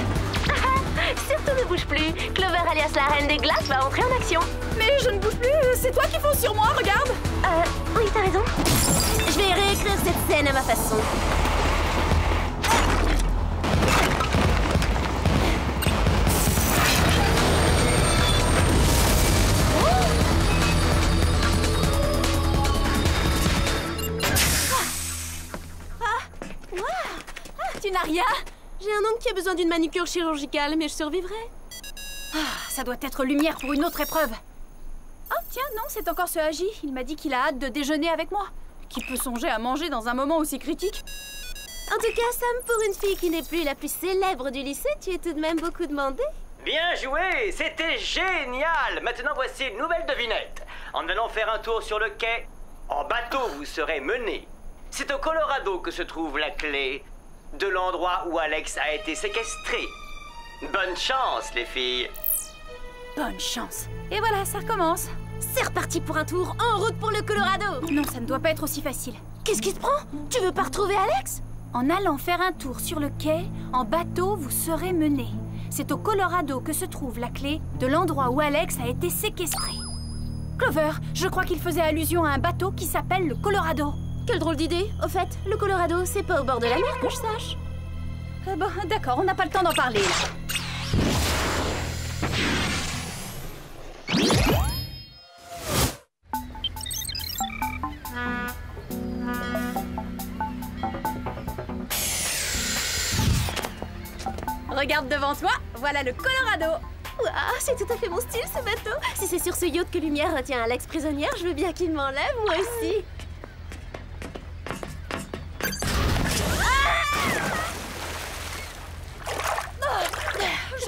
Speaker 3: Surtout ne bouge plus. Clover alias la reine des glaces va entrer en action.
Speaker 5: Mais je ne bouge plus. C'est toi qui fonces sur moi, regarde.
Speaker 3: Oui, t'as raison. Je vais réécrire cette scène à ma façon.
Speaker 5: Tu n'as rien?
Speaker 3: J'ai un oncle qui a besoin d'une manucure chirurgicale, mais je survivrai.
Speaker 5: Ça doit être Lumière pour une autre épreuve. Oh, tiens, non, c'est encore ce Agi. Il m'a dit qu'il a hâte de déjeuner avec moi. Qui peut songer à manger dans un moment aussi critique?
Speaker 3: En tout cas, Sam, pour une fille qui n'est plus la plus célèbre du lycée, tu es tout de même beaucoup demandée.
Speaker 1: Bien joué, c'était génial. Maintenant, voici une nouvelle devinette. En allant faire un tour sur le quai, en bateau, vous serez mené. C'est au Colorado que se trouve la clé de l'endroit où Alex a été séquestré. Bonne chance, les filles.
Speaker 5: Bonne chance. Et voilà, ça recommence.
Speaker 3: C'est reparti pour un tour, en route pour le Colorado.
Speaker 5: Non, ça ne doit pas être aussi facile.
Speaker 3: Qu'est-ce qui te prend? Tu veux pas retrouver Alex?
Speaker 5: En allant faire un tour sur le quai, en bateau, vous serez mené. C'est au Colorado que se trouve la clé de l'endroit où Alex a été séquestré. Clover, je crois qu'il faisait allusion à un bateau qui s'appelle le Colorado.
Speaker 3: Quelle drôle d'idée. Au fait, le Colorado, c'est pas au bord de la mer que je sache.
Speaker 5: Bon, d'accord, on n'a pas le temps d'en parler, là. Regarde devant toi, voilà le Colorado.
Speaker 3: Waouh, c'est tout à fait mon style ce bateau. Si c'est sur ce yacht que Lumière retient Alex prisonnière, je veux bien qu'il m'enlève, moi aussi.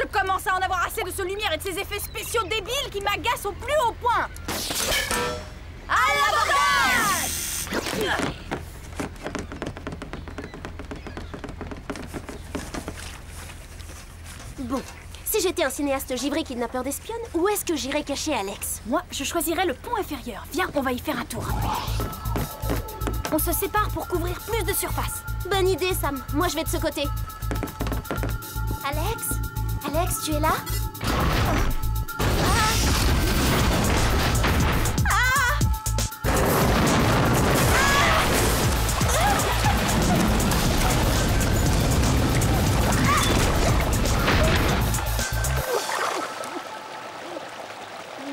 Speaker 5: Je commence à en avoir assez de ce Lumière et de ses effets spéciaux débiles qui m'agacent au plus haut point. À l'abordage!
Speaker 3: Bon, si j'étais un cinéaste givré kidnappeur d'espionnes, où est-ce que j'irais cacher Alex?
Speaker 5: Moi, je choisirais le pont inférieur. Viens, on va y faire un tour. On se sépare pour couvrir plus de surface.
Speaker 3: Bonne idée, Sam. Moi, je vais de ce côté. Alex? Alex, tu es là?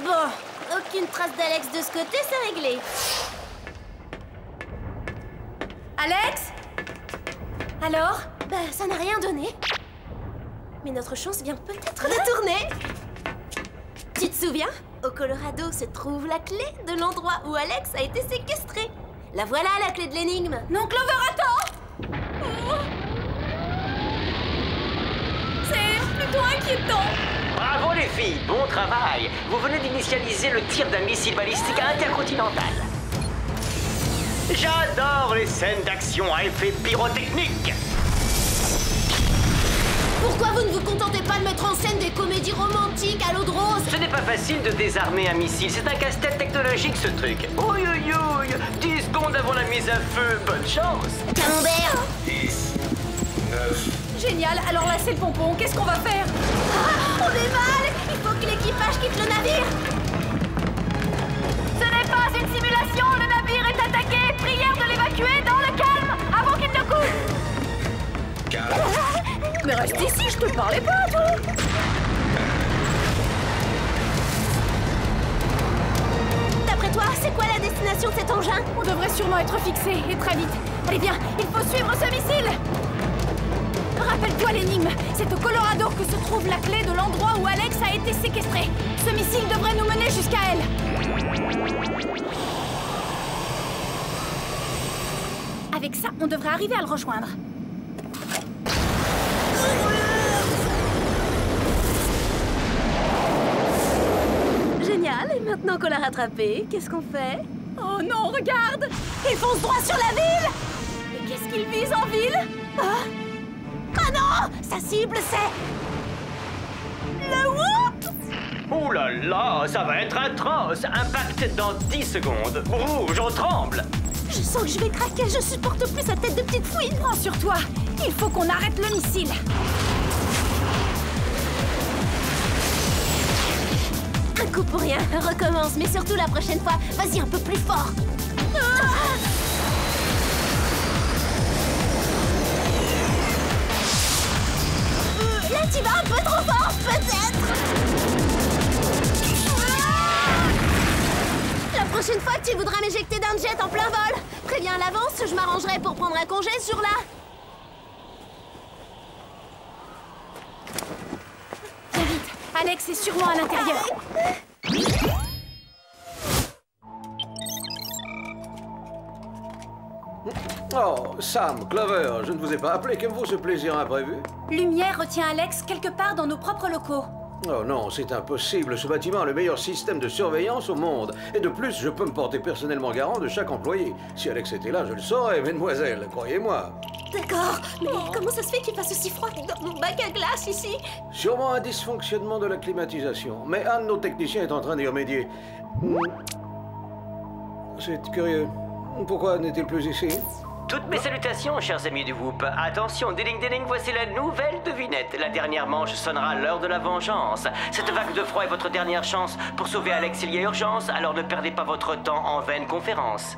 Speaker 3: Bon, aucune trace d'Alex de ce côté, c'est réglé.
Speaker 5: Alex? Alors?
Speaker 3: Bah, ça n'a rien donné. Mais notre chance vient peut-être de tourner. Tu te souviens? Au Colorado se trouve la clé de l'endroit où Alex a été séquestré. La voilà, la clé de l'énigme.
Speaker 5: Non, Clover, attends! C'est plutôt inquiétant.
Speaker 1: Bravo les filles, bon travail. Vous venez d'initialiser le tir d'un missile balistique intercontinental. J'adore les scènes d'action à effet pyrotechnique.
Speaker 3: Pourquoi vous ne vous contentez pas de mettre en scène des comédies romantiques à l'eau de rose?
Speaker 1: Ce n'est pas facile de désarmer un missile, c'est un casse-tête technologique ce truc. Ouïe ouïe ouïe, 10 secondes avant la mise à feu, bonne chance.
Speaker 3: Camembert!
Speaker 10: 10, 9.
Speaker 5: Génial, alors là c'est le pompon, qu'est-ce qu'on va faire?
Speaker 3: Ah, on est mal! Il faut que l'équipage quitte le navire!
Speaker 5: Ce n'est pas une simulation, le navire est attaqué! Prière de l'évacuer dans le calme, avant qu'il ne coule!
Speaker 10: 4.
Speaker 5: Mais reste ici, je te parlais pas, toi!
Speaker 3: D'après toi, c'est quoi la destination de cet engin?
Speaker 5: On devrait sûrement être fixé, et très vite. Allez viens, il faut suivre ce missile! Rappelle-toi l'énigme, c'est au Colorado que se trouve la clé de l'endroit où Alex a été séquestré. Ce missile devrait nous mener jusqu'à elle. Avec ça, on devrait arriver à le rejoindre.
Speaker 3: Génial, et maintenant qu'on l'a rattrapé, qu'est-ce qu'on fait?
Speaker 5: Oh non, regarde! Il fonce droit sur la ville! Mais qu'est-ce qu'il vise en ville?
Speaker 3: Ah non! Sa cible, c'est... le Whoop!
Speaker 1: Ouh là là, ça va être atroce. Impact dans 10 secondes. Rouge, on tremble.
Speaker 3: Je sens que je vais craquer, je supporte plus sa tête de petite fouine.
Speaker 5: Prends sur toi, il faut qu'on arrête le missile.
Speaker 3: Un coup pour rien, recommence, mais surtout la prochaine fois, vas-y un peu plus fort. Ah! Là, tu vas un peu trop fort, peut-être. La prochaine fois que tu voudras m'éjecter d'un jet en plein vol, préviens à l'avance, je m'arrangerai pour prendre un congé ce jour-là.
Speaker 5: Viens vite, Alex est sûrement à l'intérieur.
Speaker 6: Oh, Sam, Clover, je ne vous ai pas appelé. Que me vaut ce plaisir imprévu?
Speaker 5: Lumière retient Alex quelque part dans nos propres locaux.
Speaker 6: Oh non, c'est impossible. Ce bâtiment a le meilleur système de surveillance au monde. Et de plus, je peux me porter personnellement garant de chaque employé. Si Alex était là, je le saurais, mesdemoiselles, croyez-moi.
Speaker 3: D'accord, mais comment ça se fait qu'il fasse aussi froid dans mon bac à glace ici?
Speaker 6: Sûrement un dysfonctionnement de la climatisation. Mais un de nos techniciens est en train d'y remédier. C'est curieux. Pourquoi n'est-il plus ici?
Speaker 1: Toutes mes salutations, chers amis du Whoop. Attention, diling diling, voici la nouvelle devinette. La dernière manche sonnera à l'heure de la vengeance. Cette vague de froid est votre dernière chance. Pour sauver Alex, il y a urgence, alors ne perdez pas votre temps en vaine conférence.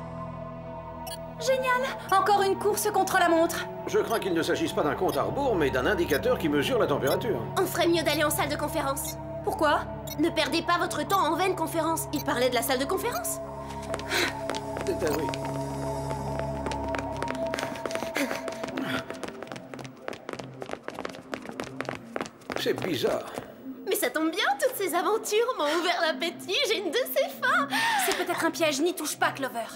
Speaker 5: Génial! Encore une course contre la montre.
Speaker 6: Je crains qu'il ne s'agisse pas d'un compte à rebours, mais d'un indicateur qui mesure la température.
Speaker 3: On ferait mieux d'aller en salle de conférence.
Speaker 5: Pourquoi?
Speaker 3: Ne perdez pas votre temps en vaine conférence. Il parlait de la salle de conférence.
Speaker 6: Oui. C'est bizarre.
Speaker 3: Mais ça tombe bien, toutes ces aventures m'ont ouvert l'appétit, j'ai une de ces faim.
Speaker 5: C'est peut-être un piège, n'y touche pas, Clover.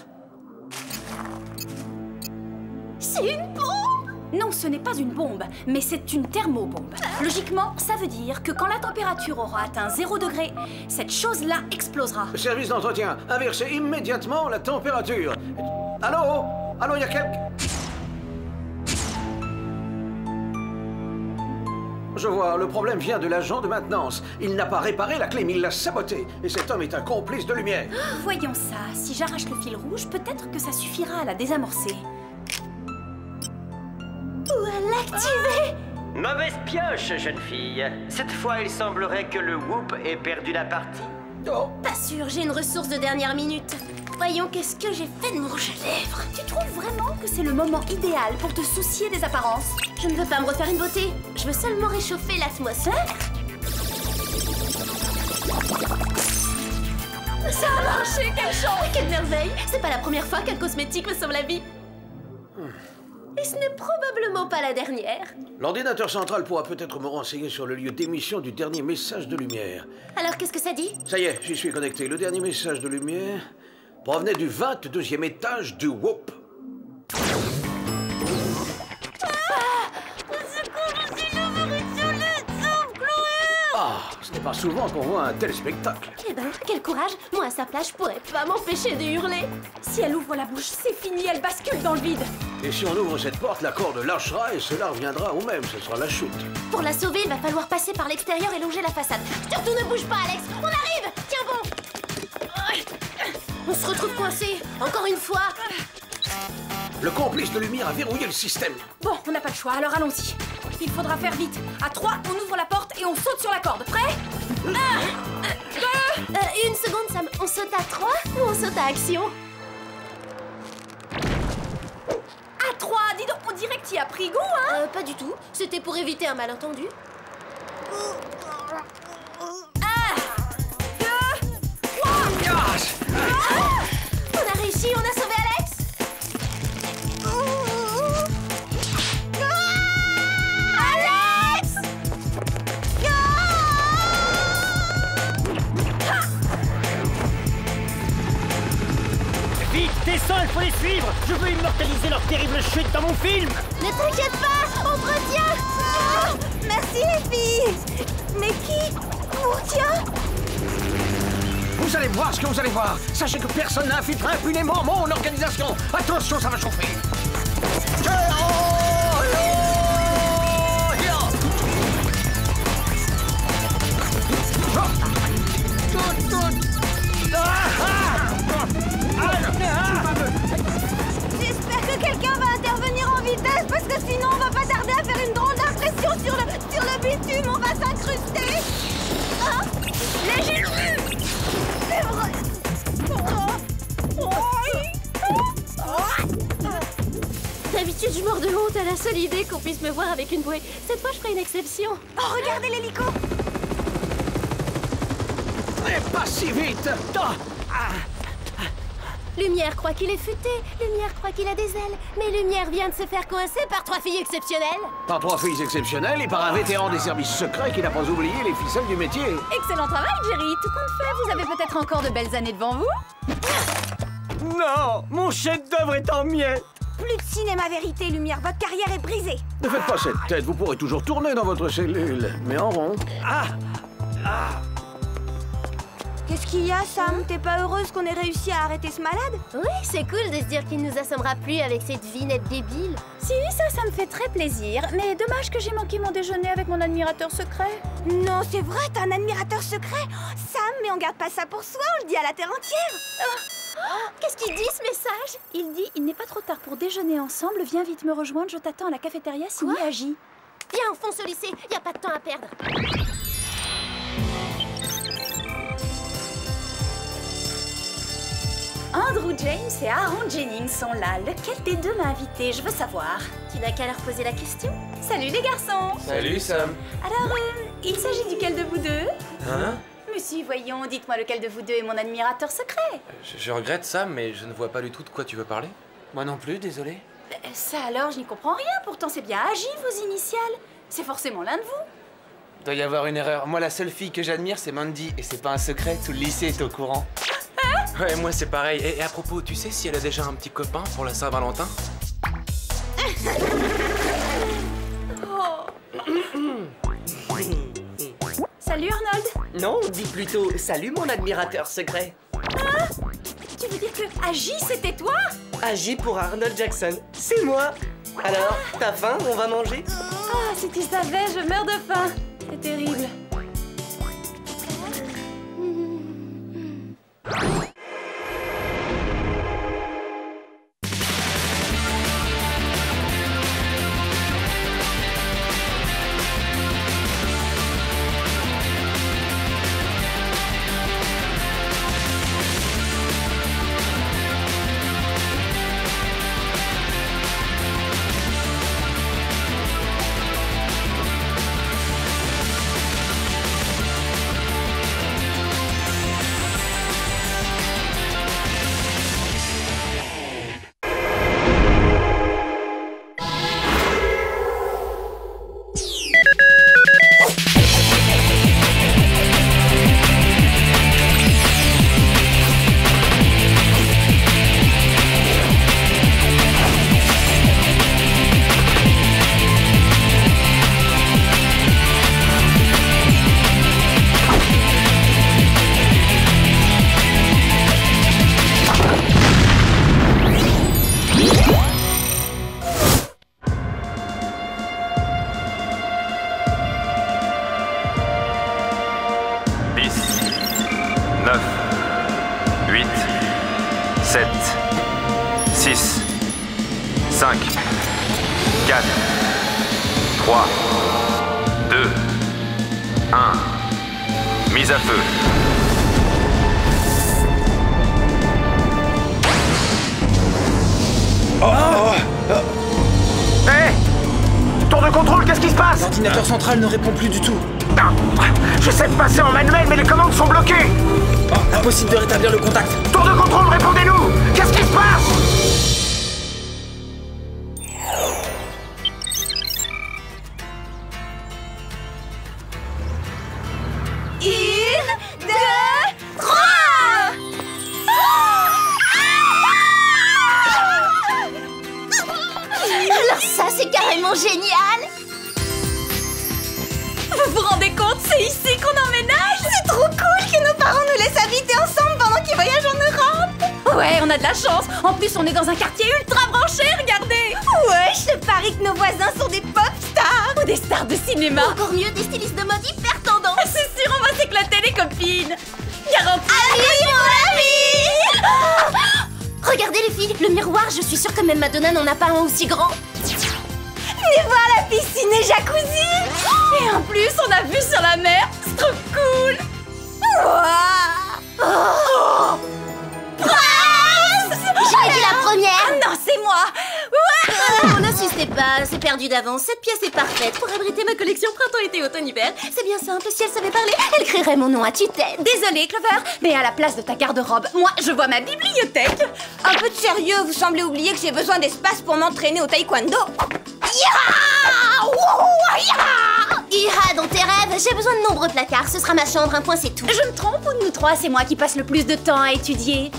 Speaker 3: C'est une bombe!
Speaker 5: Non, ce n'est pas une bombe, mais c'est une thermobombe. Logiquement, ça veut dire que quand la température aura atteint 0 degré, cette chose-là explosera.
Speaker 6: Service d'entretien, inversez immédiatement la température. Allô? Allô, il y a quelqu'un? Je vois, le problème vient de l'agent de maintenance. Il n'a pas réparé la clé, mais il l'a sabotée. Et cet homme est un complice de lumière.
Speaker 5: Voyons ça, si j'arrache le fil rouge, peut-être que ça suffira à la désamorcer.
Speaker 3: Ou à l'activer!
Speaker 1: Mauvaise pioche, jeune fille. Cette fois, il semblerait que le Whoop ait perdu la partie.
Speaker 6: Oh.
Speaker 3: Pas sûr, j'ai une ressource de dernière minute. Voyons, qu'est-ce que j'ai fait de mon rouge à lèvres?
Speaker 5: Tu trouves vraiment que c'est le moment idéal pour te soucier des apparences?
Speaker 3: Je ne veux pas me refaire une beauté. Je veux seulement réchauffer l'atmosphère. Ça a marché, quelle chance! Quelle merveille! C'est pas la première fois qu'un cosmétique me sauve la vie. Et ce n'est probablement pas la dernière.
Speaker 6: L'ordinateur central pourra peut-être me renseigner sur le lieu d'émission du dernier message de lumière.
Speaker 3: Alors, qu'est-ce que ça dit?
Speaker 6: Ça y est, j'y suis connecté. Le dernier message de lumière provenait du 22e étage du Whoop. Ah, ce n'est pas souvent qu'on voit un tel spectacle.
Speaker 3: Eh ben, quel courage! Moi, à sa place, je pourrais pas m'empêcher de hurler.
Speaker 5: Si elle ouvre la bouche, c'est fini, elle bascule dans le vide.
Speaker 6: Et si on ouvre cette porte, la corde lâchera et cela reviendra au même, ce sera la chute.
Speaker 3: Pour la sauver, il va falloir passer par l'extérieur et longer la façade. Surtout ne bouge pas, Alex! On arrive! Tiens bon! On se retrouve coincé, encore une fois.
Speaker 6: Le complice de lumière a verrouillé le système.
Speaker 5: Bon, on n'a pas le choix, alors allons-y. Il faudra faire vite. À 3, on ouvre la porte et on saute sur la corde. Prêt? 1, 2...
Speaker 3: Une seconde, Sam. On saute à 3 ou on saute à action?
Speaker 5: À 3, dis donc, on dirait que tu as pris goût, hein?
Speaker 3: Pas du tout. C'était pour éviter un malentendu.
Speaker 5: 1, 2, 3...
Speaker 3: On a réussi, on a sauvé Alex! Alex!
Speaker 1: Vite, descends, il faut les suivre! Je veux immortaliser leur terrible chute dans mon film!
Speaker 3: Ne t'inquiète pas, on te retient!
Speaker 4: Merci les filles. Mais qui vous tient?
Speaker 6: Vous allez voir ce que vous allez voir. Sachez que personne n'infiltrera impunément mon organisation. Attention, ça va chauffer.
Speaker 4: J'espère que quelqu'un va intervenir en vitesse parce que sinon on va pas tarder à faire une drôle d'impression sur le bitume. On va s'incruster. Ah, mais j'ai vu. C'est vrai.
Speaker 3: D'habitude, je meurs de honte à la seule idée qu'on puisse me voir avec une bouée. Cette fois, je ferai une exception.
Speaker 4: Oh, regardez l'hélico.
Speaker 6: Mais pas si vite.
Speaker 3: Lumière croit qu'il est futé, Lumière croit qu'il a des ailes, mais Lumière vient de se faire coincer par 3 filles exceptionnelles.
Speaker 6: Par 3 filles exceptionnelles et par un vétéran des services secrets qui n'a pas oublié les ficelles du métier.
Speaker 5: Excellent travail, Jerry. Tout compte fait, vous avez peut-être encore de belles années devant vous.
Speaker 1: Non! Mon chef-d'œuvre est en miettes!
Speaker 4: Plus de cinéma vérité, Lumière. Votre carrière est brisée.
Speaker 6: Ne faites pas cette tête, vous pourrez toujours tourner dans votre cellule, mais en rond.
Speaker 4: Qu'est-ce qu'il y a, Sam? T'es pas heureuse qu'on ait réussi à arrêter ce malade?
Speaker 3: Oui, c'est cool de se dire qu'il nous assommera plus avec cette vinette débile.
Speaker 5: Si, ça me fait très plaisir. Mais dommage que j'ai manqué mon déjeuner avec mon admirateur secret.
Speaker 4: Non, c'est vrai, t'as un admirateur secret. Sam, mais on garde pas ça pour soi, on le dit à la terre entière.
Speaker 3: Qu'est-ce qu'il dit, ce message?
Speaker 5: Il dit, il n'est pas trop tard pour déjeuner ensemble, viens vite me rejoindre, je t'attends à la cafétéria signé Agi.
Speaker 3: Viens, on fonce au lycée, y a pas de temps à perdre.
Speaker 5: Andrew James et Aaron Jennings sont là. Lequel des deux m'a invité? Je veux savoir.
Speaker 3: Tu n'as qu'à leur poser la question.
Speaker 5: Salut les garçons.
Speaker 9: Salut Sam.
Speaker 5: Alors, il s'agit duquel de vous deux?
Speaker 9: Hein?
Speaker 5: Monsieur, voyons, dites-moi lequel de vous deux est mon admirateur secret.
Speaker 9: Je regrette Sam, mais je ne vois pas du tout de quoi tu veux parler.
Speaker 11: Moi non plus, désolé.
Speaker 5: Ça alors, je n'y comprends rien. Pourtant, c'est bien Agi, vos initiales. C'est forcément l'un de vous.
Speaker 12: Doit y avoir une erreur. Moi, la seule fille que j'admire, c'est Mandy. Et c'est pas un secret, tout le lycée est au courant.
Speaker 9: Ouais, moi c'est pareil. Et à propos, tu sais si elle a déjà un petit copain pour la Saint-Valentin?
Speaker 5: Salut Arnold.
Speaker 11: Non, dis plutôt salut mon admirateur secret.
Speaker 5: Ah, tu veux dire que Agi, c'était toi?
Speaker 11: Agi pour Arnold Jackson, c'est moi. Alors, t'as faim? On va manger?
Speaker 5: Ah, si tu savais, je meurs de faim. C'est terrible.
Speaker 12: L'ordinateur central ne répond plus du tout.
Speaker 1: J'essaie de passer en manuel, mais les commandes sont bloquées.
Speaker 12: Oh, impossible de rétablir le contact.
Speaker 1: Tour de contrôle, répondez-nous. Qu'est-ce qui se passe?
Speaker 4: Une, deux, trois.
Speaker 3: Alors ça, c'est carrément génial.
Speaker 5: Vous vous rendez compte, c'est ici qu'on emménage?
Speaker 4: C'est trop cool que nos parents nous laissent habiter ensemble pendant qu'ils voyagent en Europe.
Speaker 5: Ouais, on a de la chance. En plus, on est dans un quartier ultra branché, regardez.
Speaker 4: Ouais, je te parie que nos voisins sont des pop stars.
Speaker 5: Ou des stars de cinéma.
Speaker 3: Encore mieux, des stylistes de mode hyper tendance.
Speaker 5: C'est sûr, on va s'éclater les copines. Garantie.
Speaker 3: Allez, mon ami. Regardez les filles, le miroir, je suis sûre que même Madonna n'en a pas un aussi grand.
Speaker 4: Venez voir la piscine et jacuzzi.
Speaker 5: Et en plus, on a vu sur la mer. C'est trop cool.
Speaker 3: Oh. J'avais dit la première.
Speaker 5: Ah non, c'est moi.
Speaker 3: Oh, n'insistez pas, c'est perdu d'avance. Cette pièce est parfaite pour abriter ma collection printemps-été automne-hiver. C'est bien simple, si elle savait parler, elle créerait mon nom à tue-tête.
Speaker 5: Désolée, Clover, mais à la place de ta garde-robe, moi, je vois ma bibliothèque.
Speaker 4: Un peu de sérieux, vous semblez oublier que j'ai besoin d'espace pour m'entraîner au taekwondo.
Speaker 3: Ira, dans tes rêves, j'ai besoin de nombreux placards. Ce sera ma chambre, un point, c'est tout.
Speaker 5: Je me trompe ou de nous trois, c'est moi qui passe le plus de temps à étudier?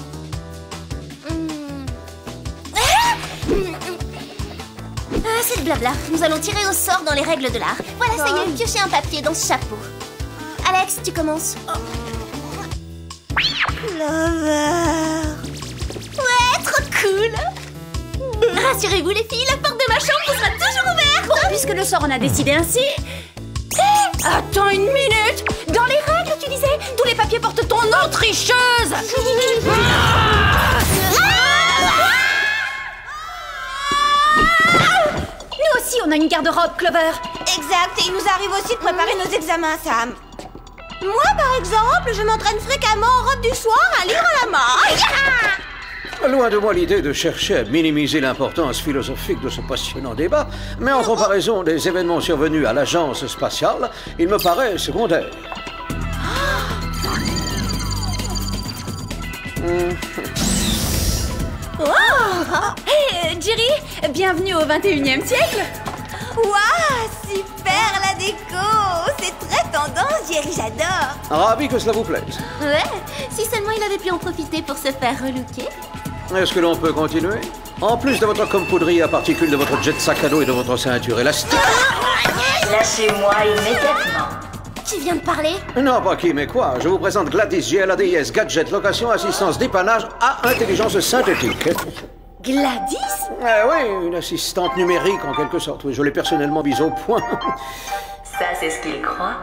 Speaker 3: C'est le blabla. Nous allons tirer au sort dans les règles de l'art. Voilà, ça y est, piochez un papier dans ce chapeau. Alex, tu commences.
Speaker 4: Clover.
Speaker 3: Ouais, trop cool. Rassurez-vous les filles, la porte de ma chambre vous sera toujours ouverte.
Speaker 5: Bon, puisque le sort en a décidé ainsi... Attends une minute. Dans les règles, tu disais, tous les papiers portent ton nom, tricheuse. Nous aussi, on a une garde-robe, Clover.
Speaker 4: Exact, et il nous arrive aussi de préparer nos examens, Sam. Moi, par exemple, je m'entraîne fréquemment en robe du soir, un livre à la main.
Speaker 6: Loin de moi l'idée de chercher à minimiser l'importance philosophique de ce passionnant débat, mais en comparaison des événements survenus à l'agence spatiale, il me paraît secondaire.
Speaker 5: Hey, Jerry, bienvenue au 21e siècle.
Speaker 4: Waouh, super la déco. C'est très Jerry, j'adore.
Speaker 6: Ravi que cela vous plaise.
Speaker 3: Ouais, si seulement il avait pu en profiter pour se faire relooker.
Speaker 6: Est-ce que l'on peut continuer? En plus de votre compoudrie à particules, de votre jet sac à dos et de votre ceinture élastique...
Speaker 13: Lâchez-moi immédiatement.
Speaker 3: Tu viens de parler?
Speaker 6: Non, pas qui, mais quoi. Je vous présente Gladys GLADIS, gadget, location, assistance, dépannage à intelligence synthétique.
Speaker 3: Gladys?
Speaker 6: Oui, une assistante numérique en quelque sorte. Oui, je l'ai personnellement mise au point.
Speaker 13: Ça, c'est ce qu'il croit.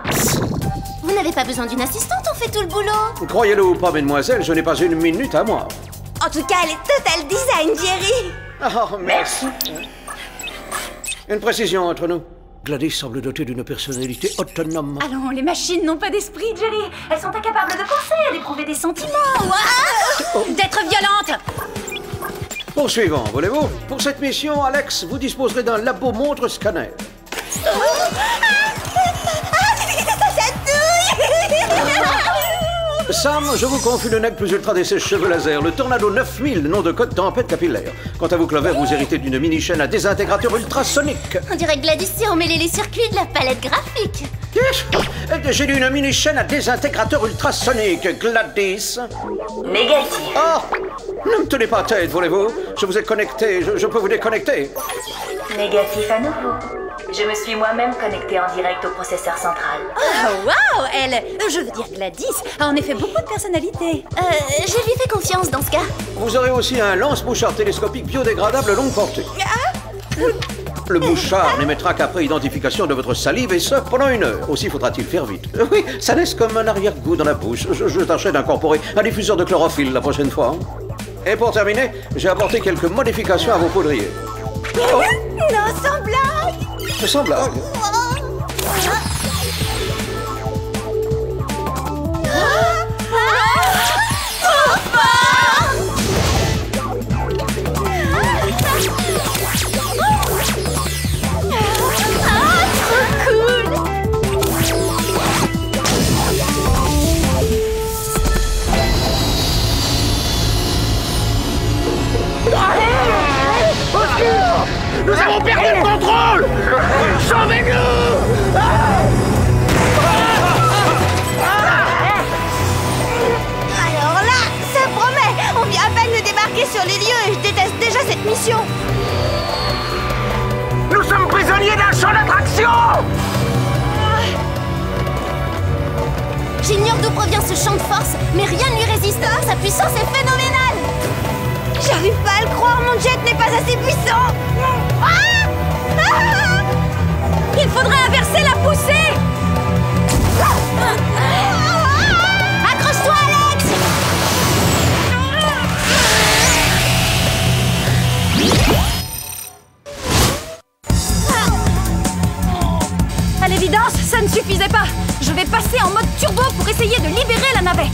Speaker 3: Vous n'avez pas besoin d'une assistante, on fait tout le boulot.
Speaker 6: Croyez-le ou pas, mesdemoiselles, je n'ai pas une minute à moi.
Speaker 4: En tout cas, elle est total design, Jerry.
Speaker 6: Oh, merci. Une précision entre nous. Gladys semble dotée d'une personnalité autonome.
Speaker 5: Allons, les machines n'ont pas d'esprit, Jerry. Elles sont incapables de penser, d'éprouver des sentiments. D'être violentes.
Speaker 6: Poursuivons, voulez-vous? Pour cette mission, Alex, vous disposerez d'un labo montre scanner. Sam, je vous confie le nec plus ultra des sèches-cheveux laser, le Tornado 9000, nom de code tempête capillaire. Quant à vous, Clover, vous héritez d'une mini-chaîne à désintégrateur ultrasonique.
Speaker 3: On dirait que Gladys s'est emmêlé les circuits de la palette graphique.
Speaker 6: J'ai dit une mini-chaîne à désintégrateur ultrasonique, Gladys.
Speaker 13: Négatif.
Speaker 6: Oh, ne me tenez pas tête, voulez-vous? Je vous ai connecté, je peux vous déconnecter.
Speaker 13: Négatif à nouveau. Je me suis moi-même connectée en direct au processeur central.
Speaker 5: Oh, waouh, elle, je veux dire Gladys, a en effet beaucoup de personnalité.
Speaker 3: Je lui fais confiance dans ce cas.
Speaker 6: Vous aurez aussi un lance-mouchard télescopique biodégradable longue portée. Le mouchard n'émettra qu'après identification de votre salive et ce, pendant 1 heure. Aussi faudra-t-il faire vite. Oui, ça laisse comme un arrière-goût dans la bouche. Je tâcherai d'incorporer un diffuseur de chlorophylle la prochaine fois. Et pour terminer, j'ai apporté quelques modifications à vos poudriers. Oh.
Speaker 4: Non, sans blague.
Speaker 6: Sans blague.
Speaker 10: Nous avons perdu le contrôle! Sauvez-nous!
Speaker 4: Alors là, ça promet. On vient à peine de débarquer sur les lieux et je déteste déjà cette mission.
Speaker 10: Nous sommes prisonniers d'un champ d'attraction!
Speaker 3: J'ignore d'où provient ce champ de force, mais rien ne lui résiste. Sa puissance est phénoménale.
Speaker 4: J'arrive pas à le croire, mon jet n'est pas assez puissant.
Speaker 5: Il faudrait inverser la poussée.
Speaker 3: Accroche-toi, Alex.
Speaker 5: À l'évidence, ça ne suffisait pas. Je vais passer en mode turbo pour essayer de libérer la navette.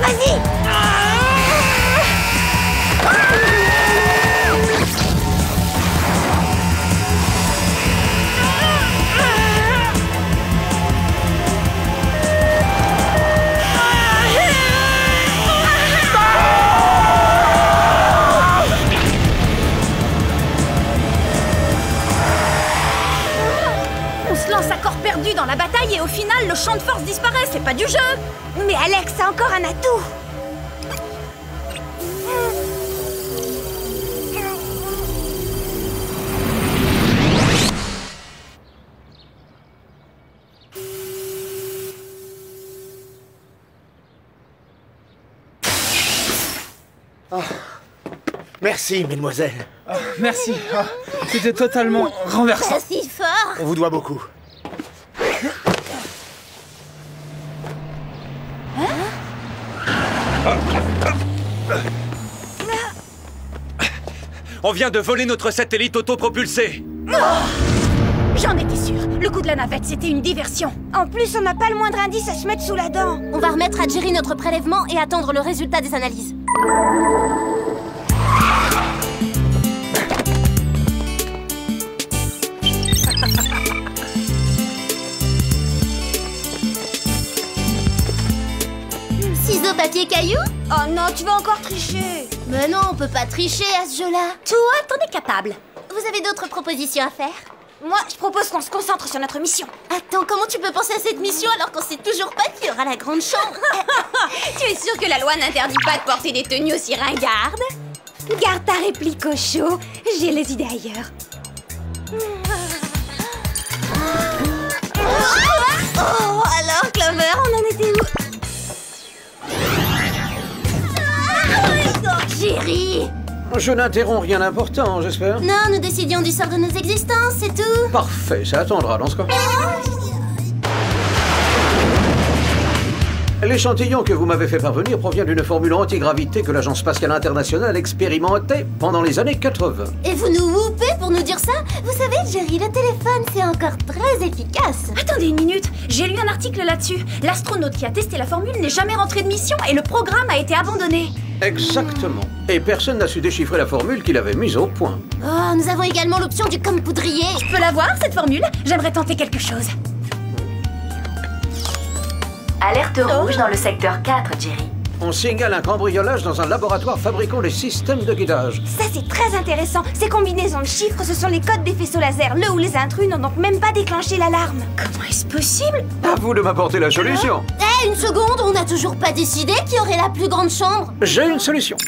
Speaker 4: Vas-y.
Speaker 5: On se lance à corps perdu dans la bataille et au final, le champ de force disparaît. C'est pas du jeu.
Speaker 4: Mais Alex a encore un atout.
Speaker 12: Oh. Merci, mesdemoiselles.
Speaker 14: Oh, merci. Oh, c'était totalement renversant.
Speaker 3: Pas si fort.
Speaker 12: On vous doit beaucoup.
Speaker 15: On vient de voler notre satellite autopropulsé.
Speaker 5: J'en étais sûre. Le coup de la navette, c'était une diversion.
Speaker 4: En plus, on n'a pas le moindre indice à se mettre sous la dent.
Speaker 3: On va remettre à Jerry notre prélèvement et attendre le résultat des analyses. Ciseaux, papier, caillou?
Speaker 4: Oh non, tu vas encore tricher.
Speaker 3: Mais non, on peut pas tricher à ce jeu-là.
Speaker 5: Toi, t'en es capable.
Speaker 3: Vous avez d'autres propositions à faire?
Speaker 4: Moi, je propose qu'on se concentre sur notre mission.
Speaker 3: Attends, comment tu peux penser à cette mission alors qu'on sait toujours pas qui aura la grande chambre?
Speaker 4: Tu es sûre que la loi n'interdit pas de porter des tenues aussi ringardes? Garde ta réplique au chaud, j'ai les idées ailleurs. Oh, alors Clover, on en était où?
Speaker 3: Chérie!
Speaker 6: Je n'interromps rien d'important, j'espère.
Speaker 3: Non, nous décidions du sort de nos existences, c'est tout.
Speaker 6: Parfait, ça attendra dans ce cas. L'échantillon que vous m'avez fait parvenir provient d'une formule antigravité que l'Agence spatiale internationale expérimentait pendant les années 80.
Speaker 3: Et vous nous whoopez pour nous dire ça? Vous savez, Jerry, le téléphone, c'est encore très efficace.
Speaker 5: Attendez une minute, j'ai lu un article là-dessus. L'astronaute qui a testé la formule n'est jamais rentré de mission et le programme a été abandonné.
Speaker 6: Exactement. Et personne n'a su déchiffrer la formule qu'il avait mise au point.
Speaker 3: Oh, nous avons également l'option du comme poudrier.
Speaker 5: Je peux la voir, cette formule? J'aimerais tenter quelque chose.
Speaker 13: Alerte rouge dans le secteur 4, Jerry.
Speaker 6: On signale un cambriolage dans un laboratoire fabriquant des systèmes de guidage.
Speaker 4: Ça, c'est très intéressant. Ces combinaisons de chiffres, ce sont les codes des faisceaux laser, le où les intrus n'ont donc même pas déclenché l'alarme.
Speaker 5: Comment est-ce possible?
Speaker 6: À vous de m'apporter la solution.
Speaker 3: Eh, une seconde, on n'a toujours pas décidé qui aurait la plus grande chambre.
Speaker 6: J'ai une solution.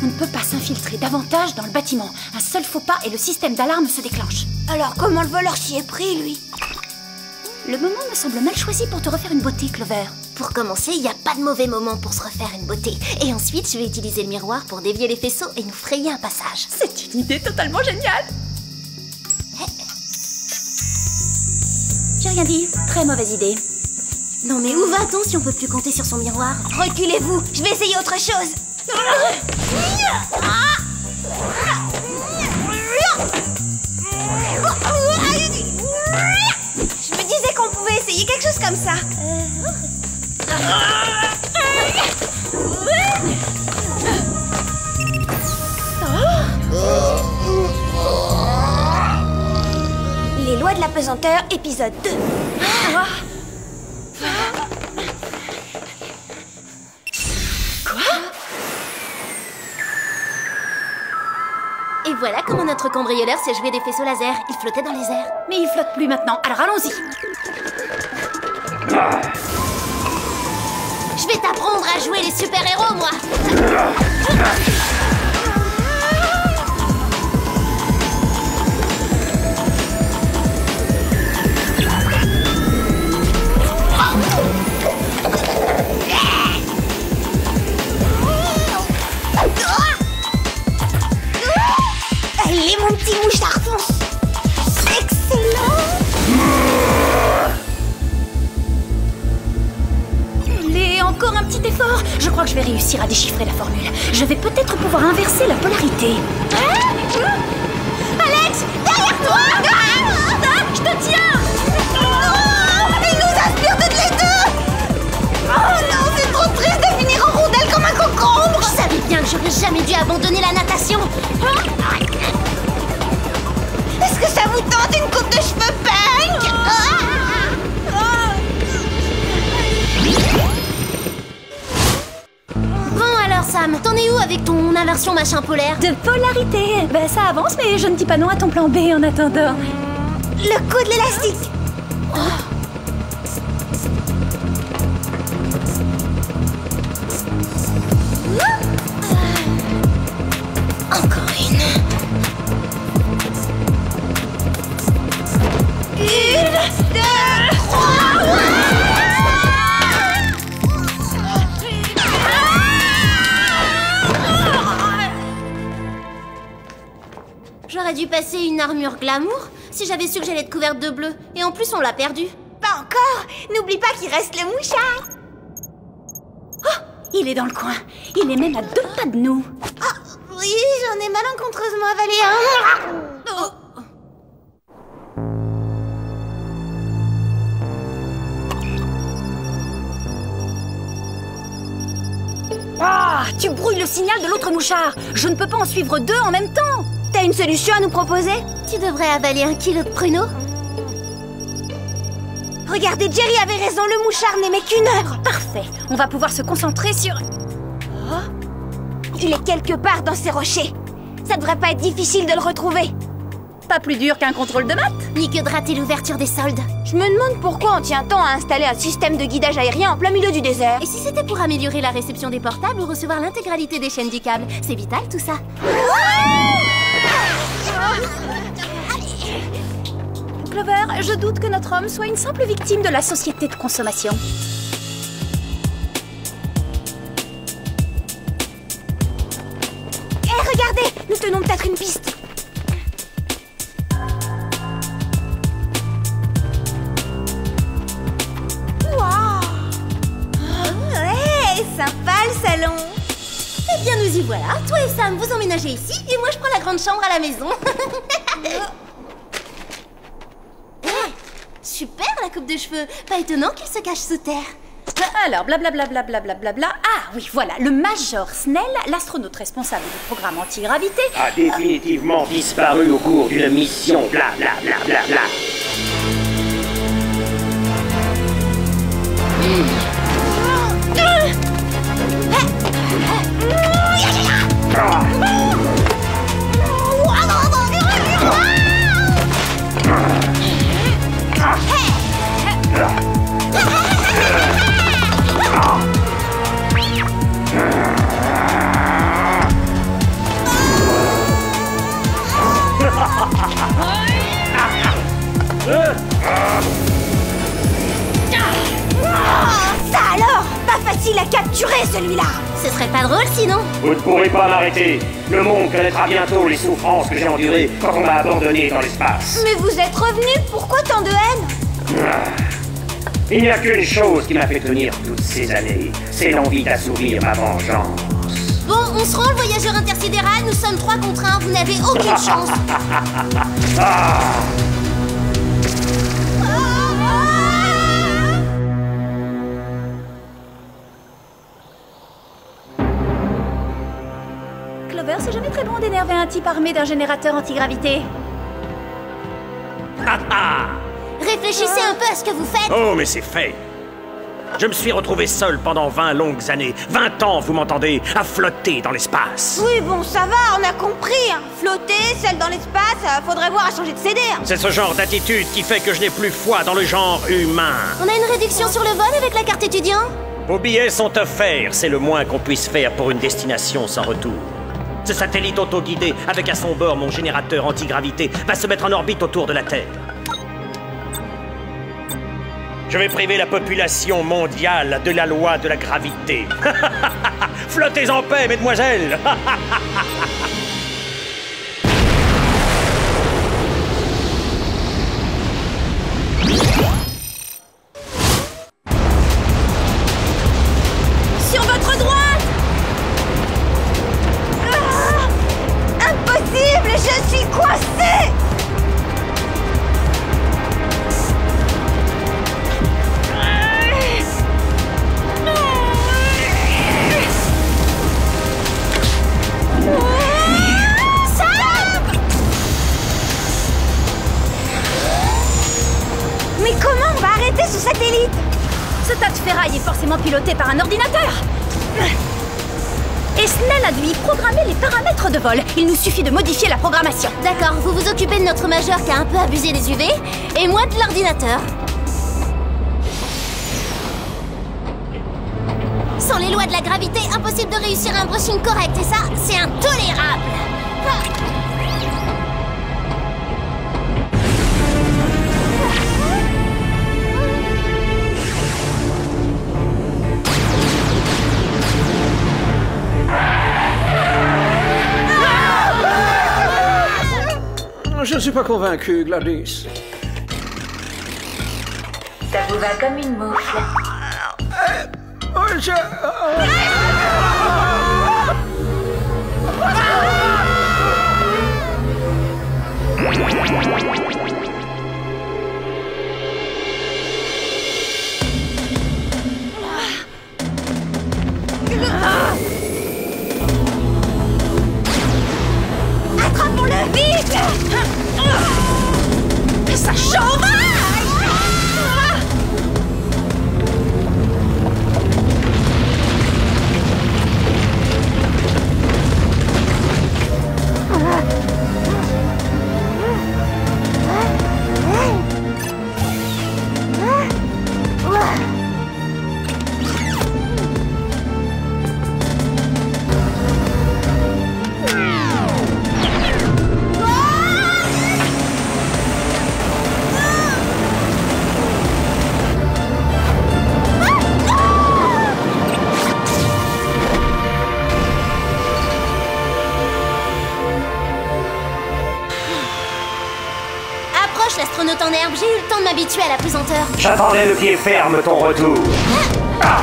Speaker 5: On ne peut pas s'infiltrer davantage dans le bâtiment. Un seul faux pas et le système d'alarme se déclenche.
Speaker 4: Alors comment le voleur s'y est pris, lui?
Speaker 5: Le moment me semble mal choisi pour te refaire une beauté, Clover.
Speaker 3: Pour commencer, il n'y a pas de mauvais moment pour se refaire une beauté. Et ensuite, je vais utiliser le miroir pour dévier les faisceaux et nous frayer un passage.
Speaker 5: C'est une idée totalement géniale. J'ai rien dit. Très mauvaise idée.
Speaker 3: Non mais où va-t-on si on peut plus compter sur son miroir?
Speaker 4: Reculez-vous, je vais essayer autre chose. Je me disais qu'on pouvait essayer quelque chose comme ça. Les lois de la pesanteur, épisode 2.
Speaker 3: Et voilà comment notre cambrioleur s'est joué des faisceaux laser. Il flottait dans les airs.
Speaker 5: Mais il flotte plus maintenant, alors allons-y.
Speaker 3: Je vais t'apprendre à jouer les super-héros, moi.
Speaker 4: Allez, mon petit mouchard fonce. Excellent.
Speaker 5: Allez, encore un petit effort. Je crois que je vais réussir à déchiffrer la formule. Je vais peut-être pouvoir inverser la polarité.
Speaker 4: Alex, derrière toi. Je te tiens. Il nous aspire toutes les deux. Oh non, c'est trop triste de finir en rondelle comme un concombre.
Speaker 3: Je savais bien que j'aurais jamais dû abandonner la natation.
Speaker 4: Est-ce que ça vous tente une coupe de cheveux punk?
Speaker 3: Bon alors Sam, t'en es où avec ton inversion machin polaire?
Speaker 5: De polarité. Ben ça avance, mais je ne dis pas non à ton plan B en attendant.
Speaker 4: Le coup de l'élastique.
Speaker 3: Encore une.
Speaker 4: Une, deux, trois.
Speaker 3: J'aurais dû passer une armure glamour si j'avais su que j'allais être couverte de bleu. Et en plus, on l'a perdu.
Speaker 4: Pas encore. N'oublie pas qu'il reste le mouchard.
Speaker 5: Oh, il est dans le coin. Il est même à 2 pas de nous.
Speaker 4: Ah, oui, j'en ai malencontreusement avalé un.
Speaker 3: Oh.
Speaker 5: Ah, tu brouilles le signal de l'autre mouchard. Je ne peux pas en suivre 2 en même temps.
Speaker 4: T'as une solution à nous proposer?
Speaker 3: Tu devrais avaler 1 kilo de pruneaux.
Speaker 4: Regardez, Jerry avait raison, le mouchard n'aimait qu'une heure.
Speaker 5: Parfait. On va pouvoir se concentrer sur...
Speaker 4: Il est quelque part dans ces rochers. Ça devrait pas être difficile de le retrouver.
Speaker 5: Pas plus dur qu'un contrôle de maths.
Speaker 3: Ni que de rater l'ouverture des soldes.
Speaker 4: Je me demande pourquoi on tient tant à installer un système de guidage aérien en plein milieu du désert.
Speaker 3: Et si c'était pour améliorer la réception des portables ou recevoir l'intégralité des chaînes du câble? C'est vital tout ça.
Speaker 5: Clover, je doute que notre homme soit une simple victime de la société de consommation.
Speaker 4: Hé, regardez, nous tenons peut-être une piste. Sympa le salon.
Speaker 3: Eh bien nous y voilà. Toi et Sam vous emménagez ici et moi je prends la grande chambre à la maison. Super la coupe de cheveux. Pas étonnant qu'il se cache sous terre.
Speaker 5: Alors, blablabla. Ah oui, voilà, le Major Snell, l'astronaute responsable du programme antigravité,
Speaker 8: a définitivement disparu au cours d'une mission blablabla.
Speaker 4: Ça alors, pas facile à capturer celui-là.
Speaker 3: Ce serait pas drôle sinon.
Speaker 8: Vous ne pourrez pas m'arrêter. Le monde connaîtra bientôt les souffrances que j'ai endurées quand on m'a abandonné dans l'espace.
Speaker 4: Mais vous êtes revenu, pourquoi tant de haine?
Speaker 8: Il n'y a qu'une chose qui m'a fait tenir toutes ces années, c'est l'envie d'assouvir ma vengeance.
Speaker 3: Bon, on se rend le voyageur intersidéral, nous sommes 3 contre 1, vous n'avez aucune chance.
Speaker 5: Clover, c'est jamais très bon d'énerver un type armé d'un générateur antigravité.
Speaker 3: Réfléchissez un peu à ce que vous faites.
Speaker 15: Oh, mais c'est fait. Je me suis retrouvé seul pendant 20 longues années. 20 ans, vous m'entendez, à flotter dans l'espace.
Speaker 4: Oui, bon, ça va, on a compris. Hein. Flotter, seul dans l'espace, faudrait voir à changer de CD. Hein.
Speaker 15: C'est ce genre d'attitude qui fait que je n'ai plus foi dans le genre humain.
Speaker 3: On a une réduction sur le vol avec la carte étudiant.
Speaker 15: Vos billets sont offerts, c'est le moins qu'on puisse faire pour une destination sans retour. Ce satellite autoguidé, avec à son bord mon générateur antigravité, va se mettre en orbite autour de la Terre. Je vais priver la population mondiale de la loi de la gravité. Flottez en paix, mesdemoiselles.
Speaker 4: Sur votre droite. Impossible, je suis coincée. Mais comment on va arrêter ce satellite?
Speaker 5: Ce tas de ferraille est forcément piloté par un ordinateur. Et Snell a dû y programmer les paramètres de vol. Il nous suffit de modifier la programmation.
Speaker 3: D'accord, vous vous occupez de notre majeur qui a un peu abusé des UV, et moi de l'ordinateur. Sans les lois de la gravité, impossible de réussir un brushing correct, et ça, c'est intolérable.
Speaker 6: Je ne suis pas convaincu, Gladys.
Speaker 13: Ça vous va comme une moufle.
Speaker 4: Attrapons-le, vite!
Speaker 3: haute en herbe, j'ai eu le temps de m'habituer à la pesanteur.
Speaker 15: J'attendais le pied ferme ton retour. Ah.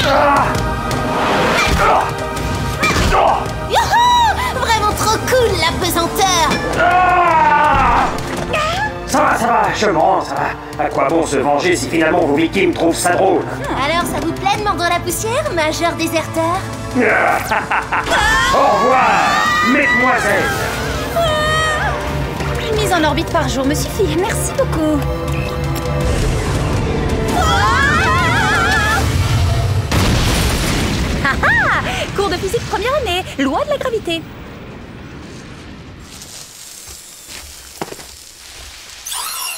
Speaker 15: Ah.
Speaker 3: Youhou! Vraiment trop cool, la pesanteur.
Speaker 15: Ça va, je mens, ça va. À quoi bon se venger si finalement vos victimes trouvent ça drôle?
Speaker 3: Alors, ça vous plaît de mordre la poussière, majeur déserteur?
Speaker 15: Au revoir, mesdemoiselles.
Speaker 5: Une mise en orbite par jour me suffit, merci beaucoup. Cours de physique première année, loi de la gravité.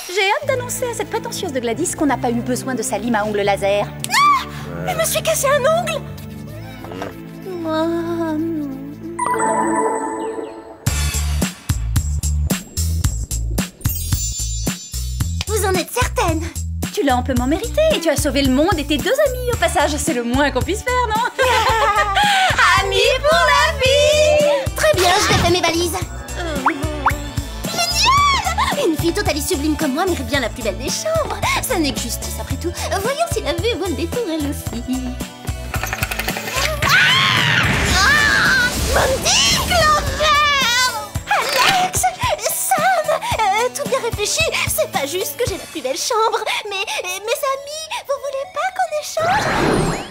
Speaker 5: J'ai hâte d'annoncer à cette prétentieuse de Gladys qu'on n'a pas eu besoin de sa lime à ongles laser.
Speaker 3: Ah! Je me suis cassé un ongle. Vous en êtes certaine?
Speaker 5: Tu l'as amplement mérité et tu as sauvé le monde et tes deux amis au passage. C'est le moins qu'on puisse faire, non? Amis pour la vie.
Speaker 3: Très bien, je défais mes valises. Génial! Une fille totalement sublime comme moi mérite bien la plus belle des chambres. Ça n'est que justice après tout. Voyons si la vue vaut le détour elle aussi. Mandy, Clover, Alex, Sam, tout bien réfléchi. C'est pas juste que j'ai la plus belle chambre, mais mes amis, vous voulez pas qu'on échange?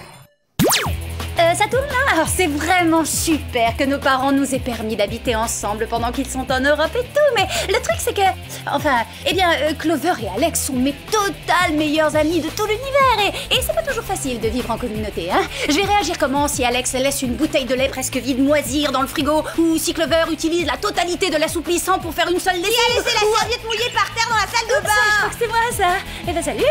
Speaker 5: Ça tourne là? Alors c'est vraiment super que nos parents nous aient permis d'habiter ensemble pendant qu'ils sont en Europe et tout, mais le truc c'est que... Enfin, eh bien, Clover et Alex sont mes totales meilleurs amis de tout l'univers et c'est pas toujours facile de vivre en communauté, hein. Je vais réagir comment si Alex laisse une bouteille de lait presque vide moisir dans le frigo ou si Clover utilise la totalité de l'assouplissant pour faire une seule lessive?
Speaker 4: Qui a laissé la serviette mouillée par terre dans la salle de bain?
Speaker 5: Je crois que c'est moi ça. Eh ben salut.